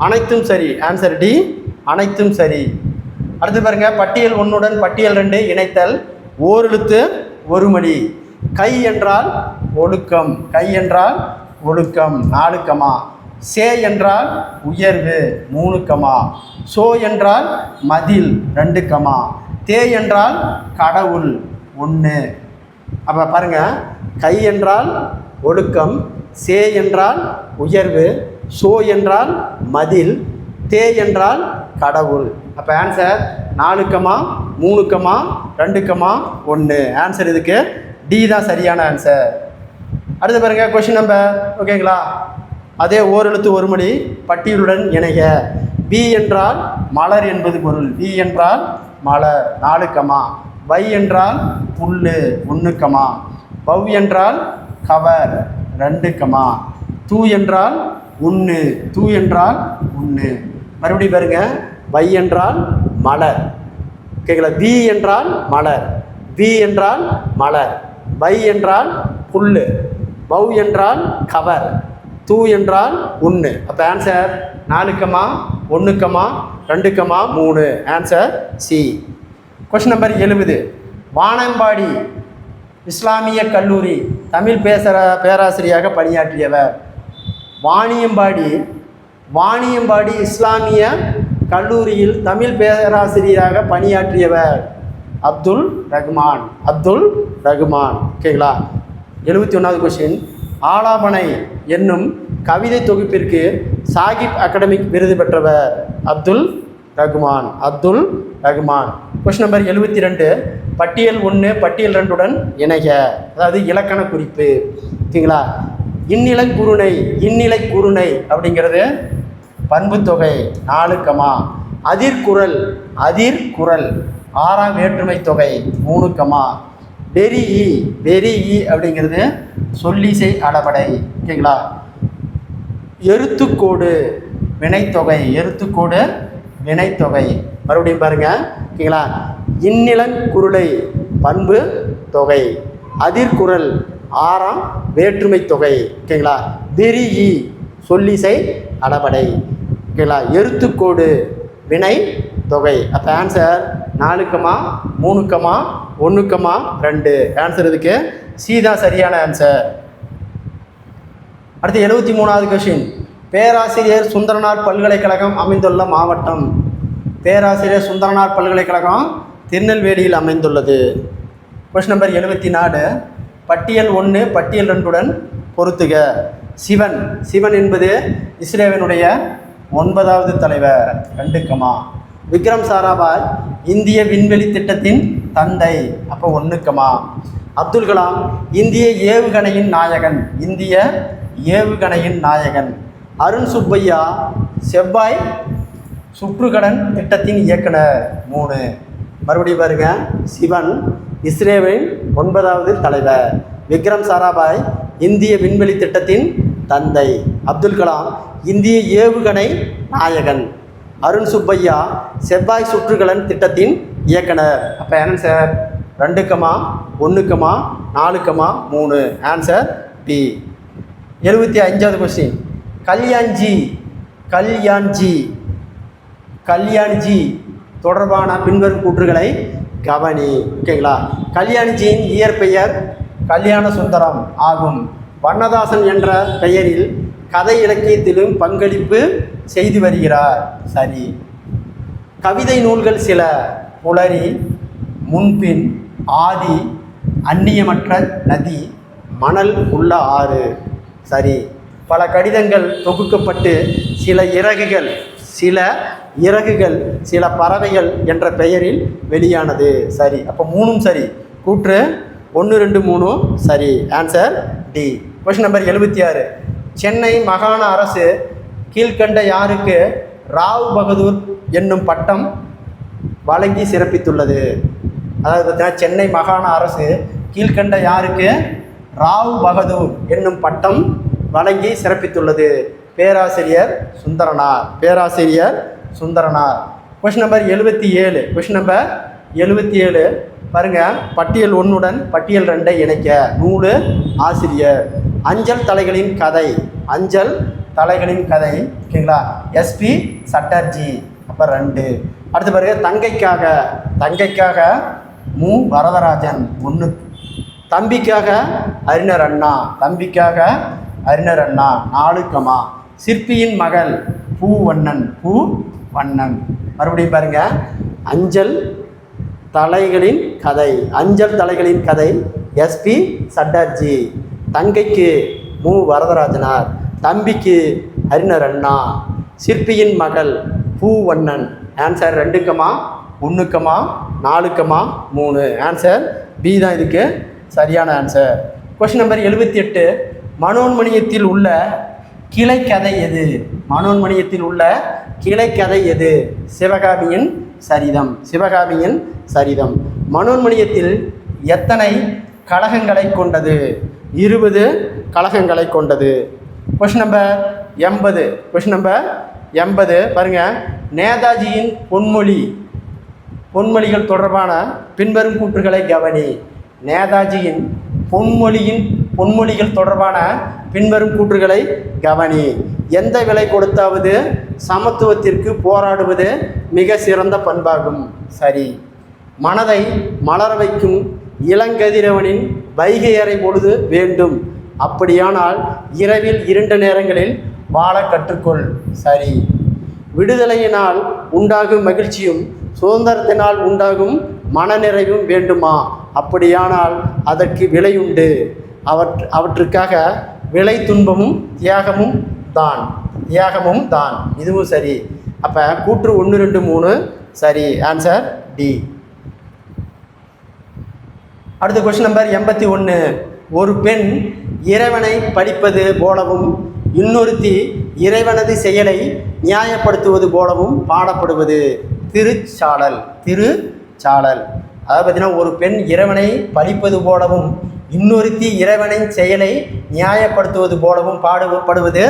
அனைத்தும் சரி. ஆன்சர் டி, அனைத்தும் சரி. அடுத்து பாருங்க. பட்டியல் 1உடன் பட்டியல் 2 இணைத்தல். ஓரெழுத்து ஒரு மொழி. கை என்றால் ஒழுக்கம். கை என்றால் ஒழுக்கம் 4, சே என்றால் உயர்வு 3, சோ என்றால் மதில் 2, தே என்றால் கடவுள் 1. அப்போ பாருங்க. கை என்றால் ஒழுக்கம், சே என்றால் உயர்வு, சோ என்றால் மதில், தே என்றால் கடவுள். அப்போ ஆன்சர் 4, 3, 2, 1. ஆன்சர் இதுக்கு டி தான் சரியான ஆன்சர். அடுத்து பாருங்க. Question number. ஓகேங்களா. அதே ஓரெழுத்து ஒரு மொழி பட்டியலுடன் இணைக. பி என்றால் மலர் என்பது பொருள். பி என்றால் மலர் 4, வை என்றால் புல்லு 1, பவ் என்றால் கவர் 2, தூ என்றால் 1, தூ என்றால் 1. மறுபடியும் பாருங்க. வை என்றால் மலர். ஓகேங்களா. வி என்றால் மலர், வி என்றால் மலர், வை என்றால் புல்லு, பவ் என்றால் கவர், தூ என்றால் 1. அப்போ answer 4, 1, 2, 3. Answer C. Question number 70. வானம்பாடி இஸ்லாமிய கல்லூரி தமிழ் பேராசிரியராக பணியாற்றியவர். வாணியம்பாடி இஸ்லாமிய கல்லூரியில் தமிழ் பேராசிரியராக பணியாற்றியவர் அப்துல் ரகுமான். ஓகேங்களா. 71வது கொஸ்டின். ஆலாபனை என்னும் கவிதை தொகுப்பிற்கு சாகிப் அகாடமிக் விருது பெற்றவர் அப்துல் ரகுமான். Question number 72. பட்டியல் 1 பட்டியல் 2உடன் இணைக. அதாவது இலக்கண குறிப்பு. ஓகேங்களா. இன்னிலை குருணை அப்படிங்கிறது பண்பு தொகை 4, அதிர்குரல் 6ஆம் வேற்றுமை தொகை 3, வெரி அப்படிங்கிறது சொல்லிசை அளபடை. ஓகேங்களா. எருத்துக்கோடு வினைத்தொகை. மறுபடியும் பாருங்க. ஓகேங்களா. இன்னிலங்குருளை பண்பு தொகை, அதிர்குரல் 6ஆம் வேற்றுமை தொகை. ஓகேங்களா. வெரி சொல்லிசை அளபடை. ஓகேங்களா? எருத்துக்கோடு வினை தொகை. அப்போ ஆன்சர் 4,3,1,2. ஆன்சர் இதுக்கு சி தான் சரியான ஆன்சர். அடுத்து 73வது கொஸ்டின். பேராசிரியர் சுந்தரனார் பல்கலைக்கழகம் அமைந்துள்ள மாவட்டம். பேராசிரியர் சுந்தரனார் பல்கலைக்கழகம் திருநெல்வேலியில் அமைந்துள்ளது. Question number 74. பட்டியல் 1 பட்டியல் 2 பொருத்துக. சிவன். சிவன் என்பது இஸ்ரேலினுடைய 9வது தலைவர். 2, விக்ரம் சாராபாய் இந்திய விண்வெளி திட்டத்தின் தந்தை. அப்போ 1, அப்துல் கலாம் இந்திய ஏவுகணையின் நாயகன். இந்திய ஏவுகணையின் நாயகன். அருண் சுப்பையா செவ்வாய் சுற்றுகடன் திட்டத்தின் இயக்குனர். 3. மறுபடியும் பாருங்க. சிவன் இஸ்ரேலின் 9வது தலைவர். விக்ரம் சாராபாய் இந்திய விண்வெளி திட்டத்தின் தந்தை. அப்துல் கலாம் இந்திய ஏவுகணை நாயகன். அருண் சுப்பையா செவ்வாய் சுற்றுகலன் திட்டத்தின் இயக்குனர். அப்போ ஆன்சர் 2, 1, 4, 3. Answer B. 75வது கொஸ்டின். கல்யாண்ஜி தொடர்பான பின்வரும் கூற்றுகளை கவனி. ஓகேங்களா? கல்யாண்ஜியின் இயற்பெயர் கல்யாண சுந்தரம் ஆகும். வண்ணதாசன் என்ற பெயரில் கதை இலக்கியத்திலும் பங்களிப்பு செய்து வருகிறார். சரி. கவிதை நூல்கள் சில. புலரி, முன்பின், ஆதி, அந்நியமற்ற நதி, மணல் உள்ள ஆறு. சரி. பல கடிதங்கள் தொகுக்கப்பட்டு சில இறகுகள் சில பறவைகள் என்ற பெயரில் வெளியானது. சரி. அப்போ 3 சரி. கூற்று 1, 2, 3 சரி. Answer D. Question number 76. Chennai மாகாண அரசு கீழ்கண்ட யாருக்கு ராவ் பகதூர் என்னும் பட்டம் வழங்கி சிறப்பித்துள்ளது? அதாவது பார்த்தீங்கன்னா சென்னை மாகாண அரசு கீழ்கண்ட யாருக்கு ராவ் பகதூர் என்னும் பட்டம் வழங்கி சிறப்பித்துள்ளது? பேராசிரியர் Sundaranar. Question number 77. Question number 77 பாருங்கள். பட்டியல் 1 பட்டியல் 2 இணைக்க. நூலு ஆசிரியர். அஞ்சல் தலைகளின் கதை. ஓகேங்களா? எஸ்பி சட்டர்ஜி. அப்போ 2. அடுத்து பாருங்க. தங்கைக்காக மு வரதராஜன். 1. தம்பிக்காக அறிஞர் அண்ணா. 4, சிற்பியின் மகள் பூவண்ணன். மறுபடியும் பாருங்க. அஞ்சல் தலைகளின் கதை எஸ்பி சட்டர்ஜி. தங்கைக்கு மு வரதராஜனார். தம்பிக்கு அறிஞர் அண்ணா. சிற்பியின் மகள் பூவண்ணன். ஆன்சர் 2, 1, 4, 3. ஆன்சர் பி தான் இதுக்கு சரியான ஆன்சர். Question number 78. மனோன்மணியத்தில் உள்ள கிளைக்கதை எது? சிவகாமியின் சரிதம். மனோன்மணியத்தில் எத்தனை கழகங்களை கொண்டது? 20 கழகங்களை கொண்டது. Question number 80. பாருங்க. நேதாஜியின் பொன்மொழிகள் தொடர்பான பின்வரும் கூற்றுகளை கவனி. நேதாஜியின் பொன்மொழிகள் தொடர்பான பின்வரும் கூற்றுகளை கவனி. எந்த விலை கொடுத்தாவது சமத்துவத்திற்கு போராடுவது மிக சிறந்த பண்பாகும். சரி. மனதை மலர வைக்கும் இளங்கதிரவனின் வைகை அறை பொழுது வேண்டும். அப்படியானால் இரவில் 2 நேரங்களில் வாழ கற்றுக்கொள். சரி. விடுதலையினால் உண்டாகும் மகிழ்ச்சியும் சுதந்திரத்தினால் உண்டாகும் மனநிறைவும் வேண்டுமா? அப்படியானால் அதற்கு விலையுண்டு. அவற்றுக்காக விலை துன்பமும் தியாகமும் தான். இதுவும் சரி. அப்போ கூற்று 1, 2, 3 சரி. Answer D. அடுத்த கொஸ்டின் நம்பர் 81. ஒரு பெண் இறைவனை படிப்பது போலவும் இன்னொருத்தி இறைவனது செயலை நியாயப்படுத்துவது போலவும் பாடப்படுவது திருச்சாளல். அதாவது பார்த்தீங்கன்னா ஒரு பெண் இறைவனை படிப்பது போலவும் இன்னொருத்தி இறைவனின் செயலை நியாயப்படுத்துவது போலவும் பாடுபடுவது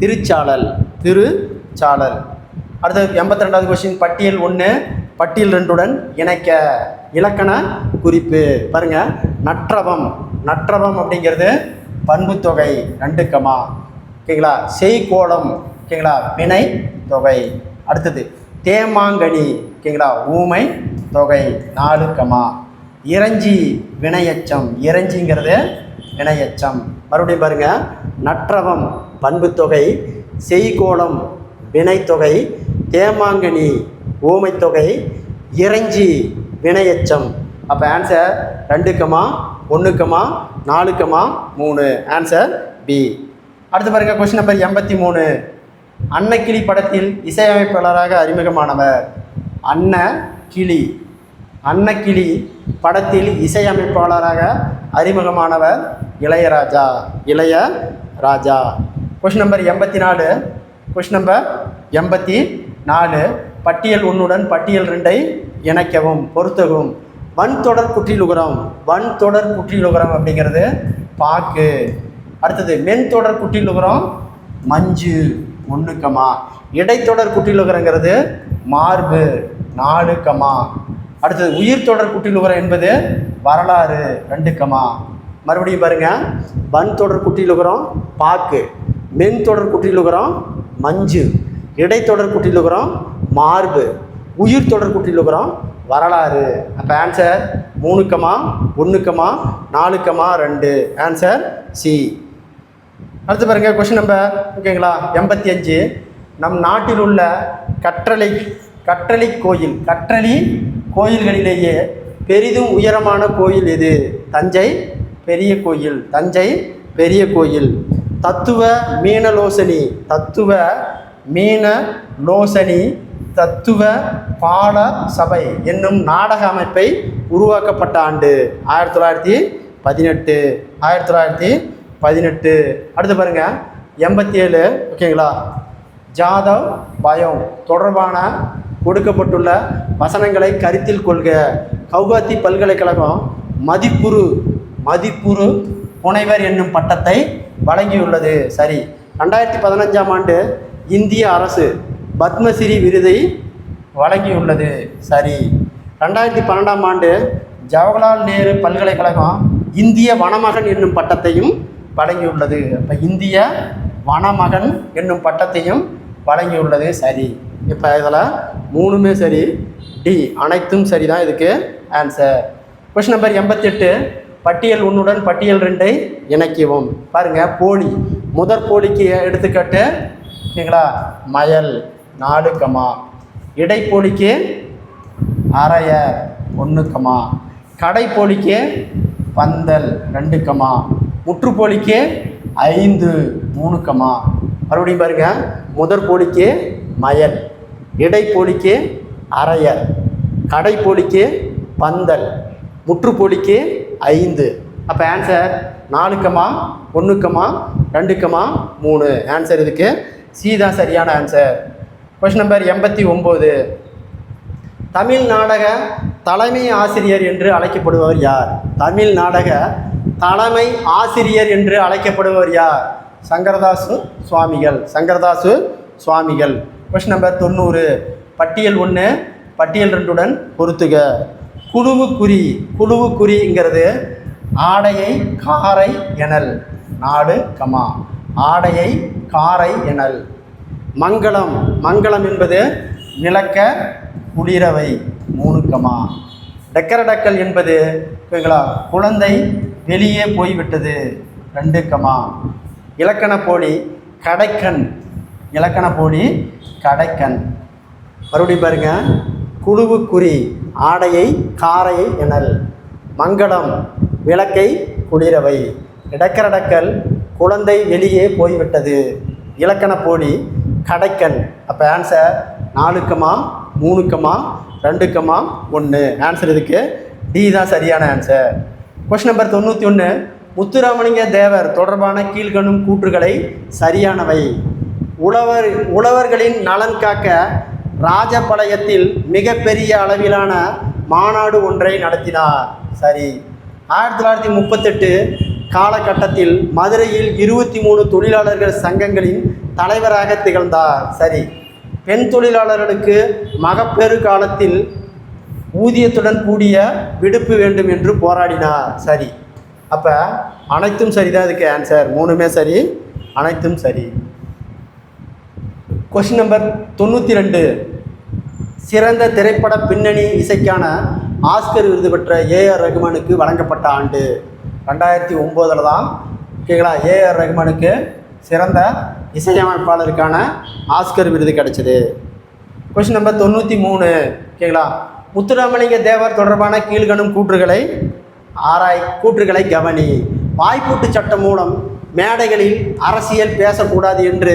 திருச்சாளல். அடுத்தது 82வது கொஸ்டின். பட்டியல் 1 பட்டியல் 2 இணைக்க. இலக்கண குறிப்பு பாருங்க. நற்றவம் அப்படிங்கிறது பண்புத்தொகை. 2, ஓகேங்களா. செய்கோளம் ஓகேங்களா, வினை தொகை. அடுத்தது தேமாங்கனி ஓகேங்களா, ஊமை தொகை 4, இறைஞ்சி வினையச்சம், இறைஞ்சிங்கிறது வினையச்சம். மறுபடியும் பாருங்க, நற்றவம் பண்புத்தொகை, செய்கோளம் வினைத்தொகை, தேமாங்கனி ஊமைத்தொகை, இறைஞ்சி வினையச்சம். அப்போ ஆன்சர் 2, 1, 4, 3. Answer B. அடுத்து பாருங்க, கொஸ்டின் நம்பர் 83. அன்னக்கிளி படத்தில் இசையமைப்பாளராக அறிமுகமானவர். அன்னக்கிளி படத்தில் இசையமைப்பாளராக அறிமுகமானவர் இளையராஜா. Question number 84. கொஸ்டின் நம்பர் 84. பட்டியல் 1 பட்டியல் 2 இணைக்கவும் பொருத்தவும். வன்தொடர் குற்றிலுகரம் அப்படிங்கிறது பாக்கு. அடுத்தது மென்தொடர் குற்றிலுகரம் மஞ்சு 1, இடைத்தொடர் குற்றிலுகரங்கிறது மார்பு 4, அடுத்தது உயிர் தொடர் குற்றிலுகரம் என்பது வரலாறு 2, மறுபடியும் பாருங்க, வன்தொடர் குற்றிலுகரம் பாக்கு, மென்தொடர் குற்றிலுகரம் மஞ்சு, இடைத்தொடர் குற்றிலுகரம் மார்பு, உயிர் தொடர் குற்றிலுகரம் வரலாறு. அப்போ ஆன்சர் 3, 1, 4, 2. Answer C. அடுத்து பாருங்க, கொஸ்டின் நம்பர் ஓகேங்களா 85. நம் நாட்டில் உள்ள கற்றளி கோயில்களிலேயே பெரிதும் உயரமான கோயில் எது? தஞ்சை பெரிய கோயில். தத்துவ மீனலோசனி தத்துவ பால சபை என்னும் நாடக அமைப்பை உருவாக்கப்பட்ட ஆண்டு 1918. அடுத்து பாருங்க 87. ஓகேங்களா, ஜாதவ் பயம் தொடர்பான கொடுக்கப்பட்டுள்ள வசனங்களை கருத்தில் கொள்க. கவுகாத்தி பல்கலைக்கழகம் மதிப்புறு புனைவர் என்னும் பட்டத்தை வழங்கியுள்ளது. சரி. 2015ஆம் ஆண்டு இந்திய அரசு பத்மஸ்ரீ விருதை வழங்கியுள்ளது. சரி. 2012ஆம் ஆண்டு ஜவஹர்லால் நேரு பல்கலைக்கழகம் இந்திய வனமகன் என்னும் பட்டத்தையும் வழங்கியுள்ளது. இப்போ இந்திய வனமகன் என்னும் பட்டத்தையும் வழங்கியுள்ளது. சரி. இப்போ இதில் 3மே சரி, டி அனைத்தும் சரிதான் இதுக்கு ஆன்சர். Question number 88. பட்டியல் 1 பட்டியல் 2 இணைக்கவும். பாருங்கள், போலி முதற் போலிக்கு எடுத்துக்காட்டு ஓகேங்களா, மயல் 4, இடைப்போலிக்கு அரையர் 1, கடைப்போலிக்கு பந்தல் 2, முற்றுப்போலிக்கு 5 3. மறுபடியும் பாருங்க, முதற் போலிக்கு மயல், இடைப்போலிக்கு அரையர், கடைப்போலிக்கு பந்தல், முற்றுப்போலிக்கு 5. அப்போ ஆன்சர் 4, 1, 2, 3. ஆன்சர் இதுக்கு சி தான் சரியான ஆன்சர். Question number 89. தமிழ் நாடக தலைமை ஆசிரியர் என்று அழைக்கப்படுபவர் யார்? தமிழ் நாடக தலைமை ஆசிரியர் என்று அழைக்கப்படுபவர் யார்? சங்கரதாசு சுவாமிகள். Question number 90. பட்டியல் 1 பட்டியல் 2 பொருத்துக. குழுவு குறிங்கிறது ஆடையை காரை எனல் 4, ஆடையை காரை எனல். மங்களம் என்பது நிலக்க குளிரவை 3, டக்கரடக்கல் என்பது ஓகேங்களா குழந்தை வெளியே போய்விட்டது 2, இலக்கண போலி கடைக்கண். மறுபடியும் பாருங்க, குழுவு குறி ஆடையை காரை எனல், மங்களம் விளக்கை குளிரவை, இடக்கரடக்கல் குழந்தை வெளியே போய்விட்டது, இலக்கண போலி கடைக்கண். அப்போ ஆன்சர் 4, 3, 2, 1. ஆன்சர் இதுக்கு டி தான் சரியான answer. Question number 91. Muthuramalinga Thevar தொடர்பான கீழ்கணும் கூற்றுகளை சரியானவை. உழவர்களின் நலன் காக்க ராஜபாளையத்தில் மிகப்பெரிய அளவிலான மாநாடு ஒன்றை நடத்தினார். சரி. 1938 காலகட்டத்தில் மதுரையில் 23 தொழிலாளர்கள் சங்கங்களின் தலைவராக திகழ்ந்தார். சரி. பெண் தொழிலாளர்களுக்கு மகப்பேறு காலத்தில் ஊதியத்துடன் கூடிய விடுப்பு வேண்டும் என்று போராடினார். சரி. அப்போ அனைத்தும் சரிதான் இதுக்கு ஆன்சர். 3மே சரி. அனைத்தும் சரி. Question number 92. சிறந்த திரைப்பட பின்னணி இசைக்கான ஆஸ்கர் விருது பெற்ற ஏஆர் ரஹ்மானுக்கு வழங்கப்பட்ட ஆண்டு 2009 தான். ஓகேங்களா? ஏஆர் ரஹ்மானுக்கு சிறந்த இசையமைப்பாளருக்கான ஆஸ்கர் விருது கிடைச்சது. Question number 93. ஓகேங்களா? முத்துராமலிங்க தேவர் தொடர்பான கீழ்கணும் கூற்றுகளை கவனி. வாய்ப்பூட்டு சட்டம் மூலம் மேடைகளில் அரசியல் பேசக்கூடாது என்று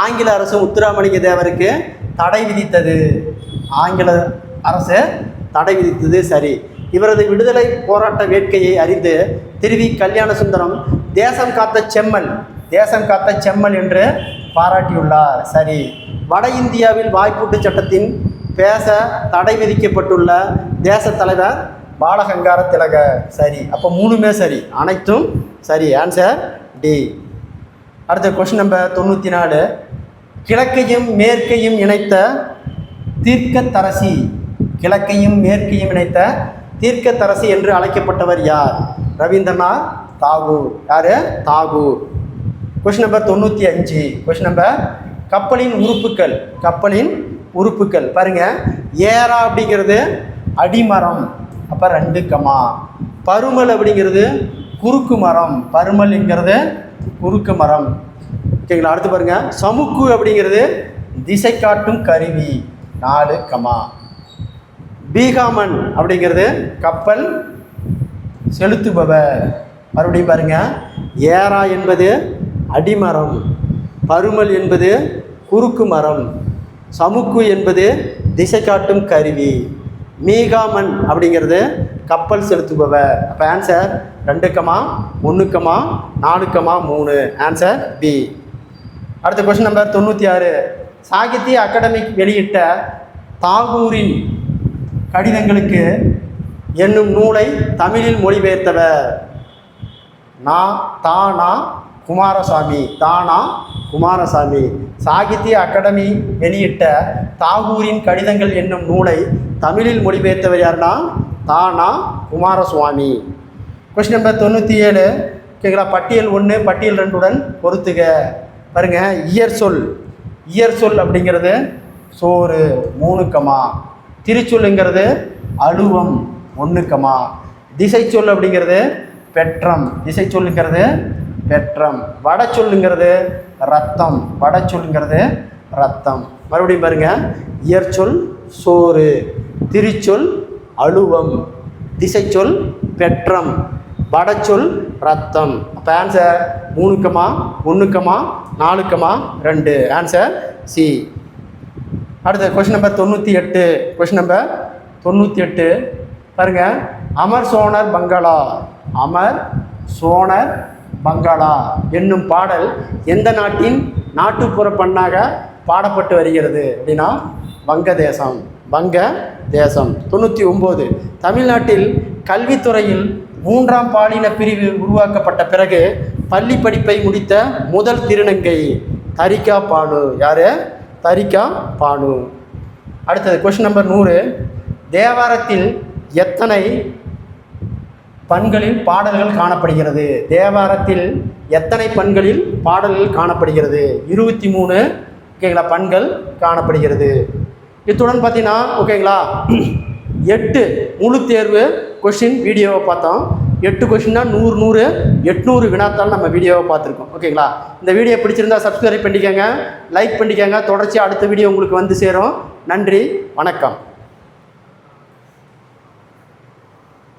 ஆங்கில அரசு முத்துராமலிங்க தேவருக்கு தடை விதித்தது. ஆங்கில அரசு தடை விதித்தது சரி. இவரது விடுதலை போராட்ட வேட்கையை அறிந்து திருவி கல்யாணசுந்தரம் தேசம் காத்த செம்மல் என்று பாராட்டியுள்ளார் சரி. வட இந்தியாவில் வாய்ப்பூட்டு சட்டத்தின் பேச தடை விதிக்கப்பட்டுள்ள தேச தலைவர் பாலகங்கார திலகர் சரி. அப்போ 3மே சரி, அனைத்தும் சரி. Answer D. அடுத்த கொஸ்டின் நம்பர் 94. கிழக்கையும் மேற்கையும் இணைத்த தீர்க்கத்தரசி என்று அழைக்கப்பட்டவர் யார்? ரவீந்திரநாத் தாகூர். யார்? Tagore. Question number 95. Question number கப்பலின் உறுப்புக்கள் பாருங்க. ஏரா அப்படிங்கிறது அடிமரம், அப்போ 2 கமா. பருமல் அப்படிங்கிறது குறுக்கு மரம், பருமல்ங்கிறது குறுக்கு மரம். ஓகேங்களா? அடுத்து பாருங்க. சமுக்கு அப்படிங்கிறது திசை காட்டும் கருவி, 4 கமா. பீகாமன் அப்படிங்கிறது கப்பல் செலுத்துபவர். மறுபடியும் பாருங்க. ஏரா என்பது அடிமரம், பருமல் என்பது குறுக்கு மரம், சமுக்கு என்பது திசை காட்டும் கருவி, மீகாமன் அப்படிங்கிறது கப்பல் செலுத்துபவர். அப்போ answer 2 comma 1 comma 4 comma 3. Answer B. அடுத்த கொஸ்டின் நம்பர் 96. சாகித்ய அகாடமி வெளியிட்ட தாகூரின் கடிதங்களுக்கு என்னும் நூலை தமிழில் மொழிபெயர்த்தவர்? தானா குமாரசாமி. சாகித்ய அகாடமி வெளியிட்ட தாகூரின் கடிதங்கள் என்னும் நூலை தமிழில் மொழிபெயர்த்தவர் யாருன்னா தானா குமாரசுவாமி. Question number 97. ஓகேங்களா? பட்டியல் 1 பட்டியல் 2 பொறுத்துக. பாருங்க. இயற் சொல் அப்படிங்கிறது சோறு, 3 கமா. திருச்சொல்லுங்கிறது அலுவம், 1 கமா. திசை சொல் அப்படிங்கிறது பெற்றம், வட சொல்லுங்கிறது ரத்தம், மறுபடியும் பாருங்க. இயற்சொல் சோறு, திருச்சொல் அலுவம், திசைச்சொல் பெற்றம், வடச்சொல் ரத்தம். அப்போ answer 3 comma 1 comma 4 comma 2. Answer C. அடுத்த கொஸ்டின் நம்பர் 98. பாருங்க. அமர் சோனர் பங்களா என்னும் பாடல் எந்த நாட்டின் நாட்டுப்புற பண்ணாக பாடப்பட்டு வருகிறது அப்படின்னா வங்கதேசம். 99. தமிழ்நாட்டில் கல்வித்துறையில் 3ஆம் பாலின பிரிவு உருவாக்கப்பட்ட பிறகு பள்ளி படிப்பை முடித்த முதல் திருநங்கை தரிகா பானு. யார்? தரிகா பானு. அடுத்தது கொஸ்டின் நம்பர் 100. தேவாரத்தில் எத்தனை பண்களில் பாடல்கள் காணப்படுகிறது? 23 ஓகேங்களா பண்கள் காணப்படுகிறது. இத்துடன் பார்த்தீங்கன்னா ஓகேங்களா 8 முழு தேர்வு கொஸ்டின் வீடியோவை பார்த்தோம். 8 கொஸ்டின்னா 800 வினாத்தால் நம்ம வீடியோவை பார்த்துருக்கோம். ஓகேங்களா? இந்த வீடியோ பிடிச்சிருந்தா சப்ஸ்கிரைப் பண்ணிக்கோங்க, லைக் பண்ணிக்கோங்க. தொடர்ச்சியாக அடுத்த வீடியோ உங்களுக்கு வந்து சேரும். நன்றி, வணக்கம்.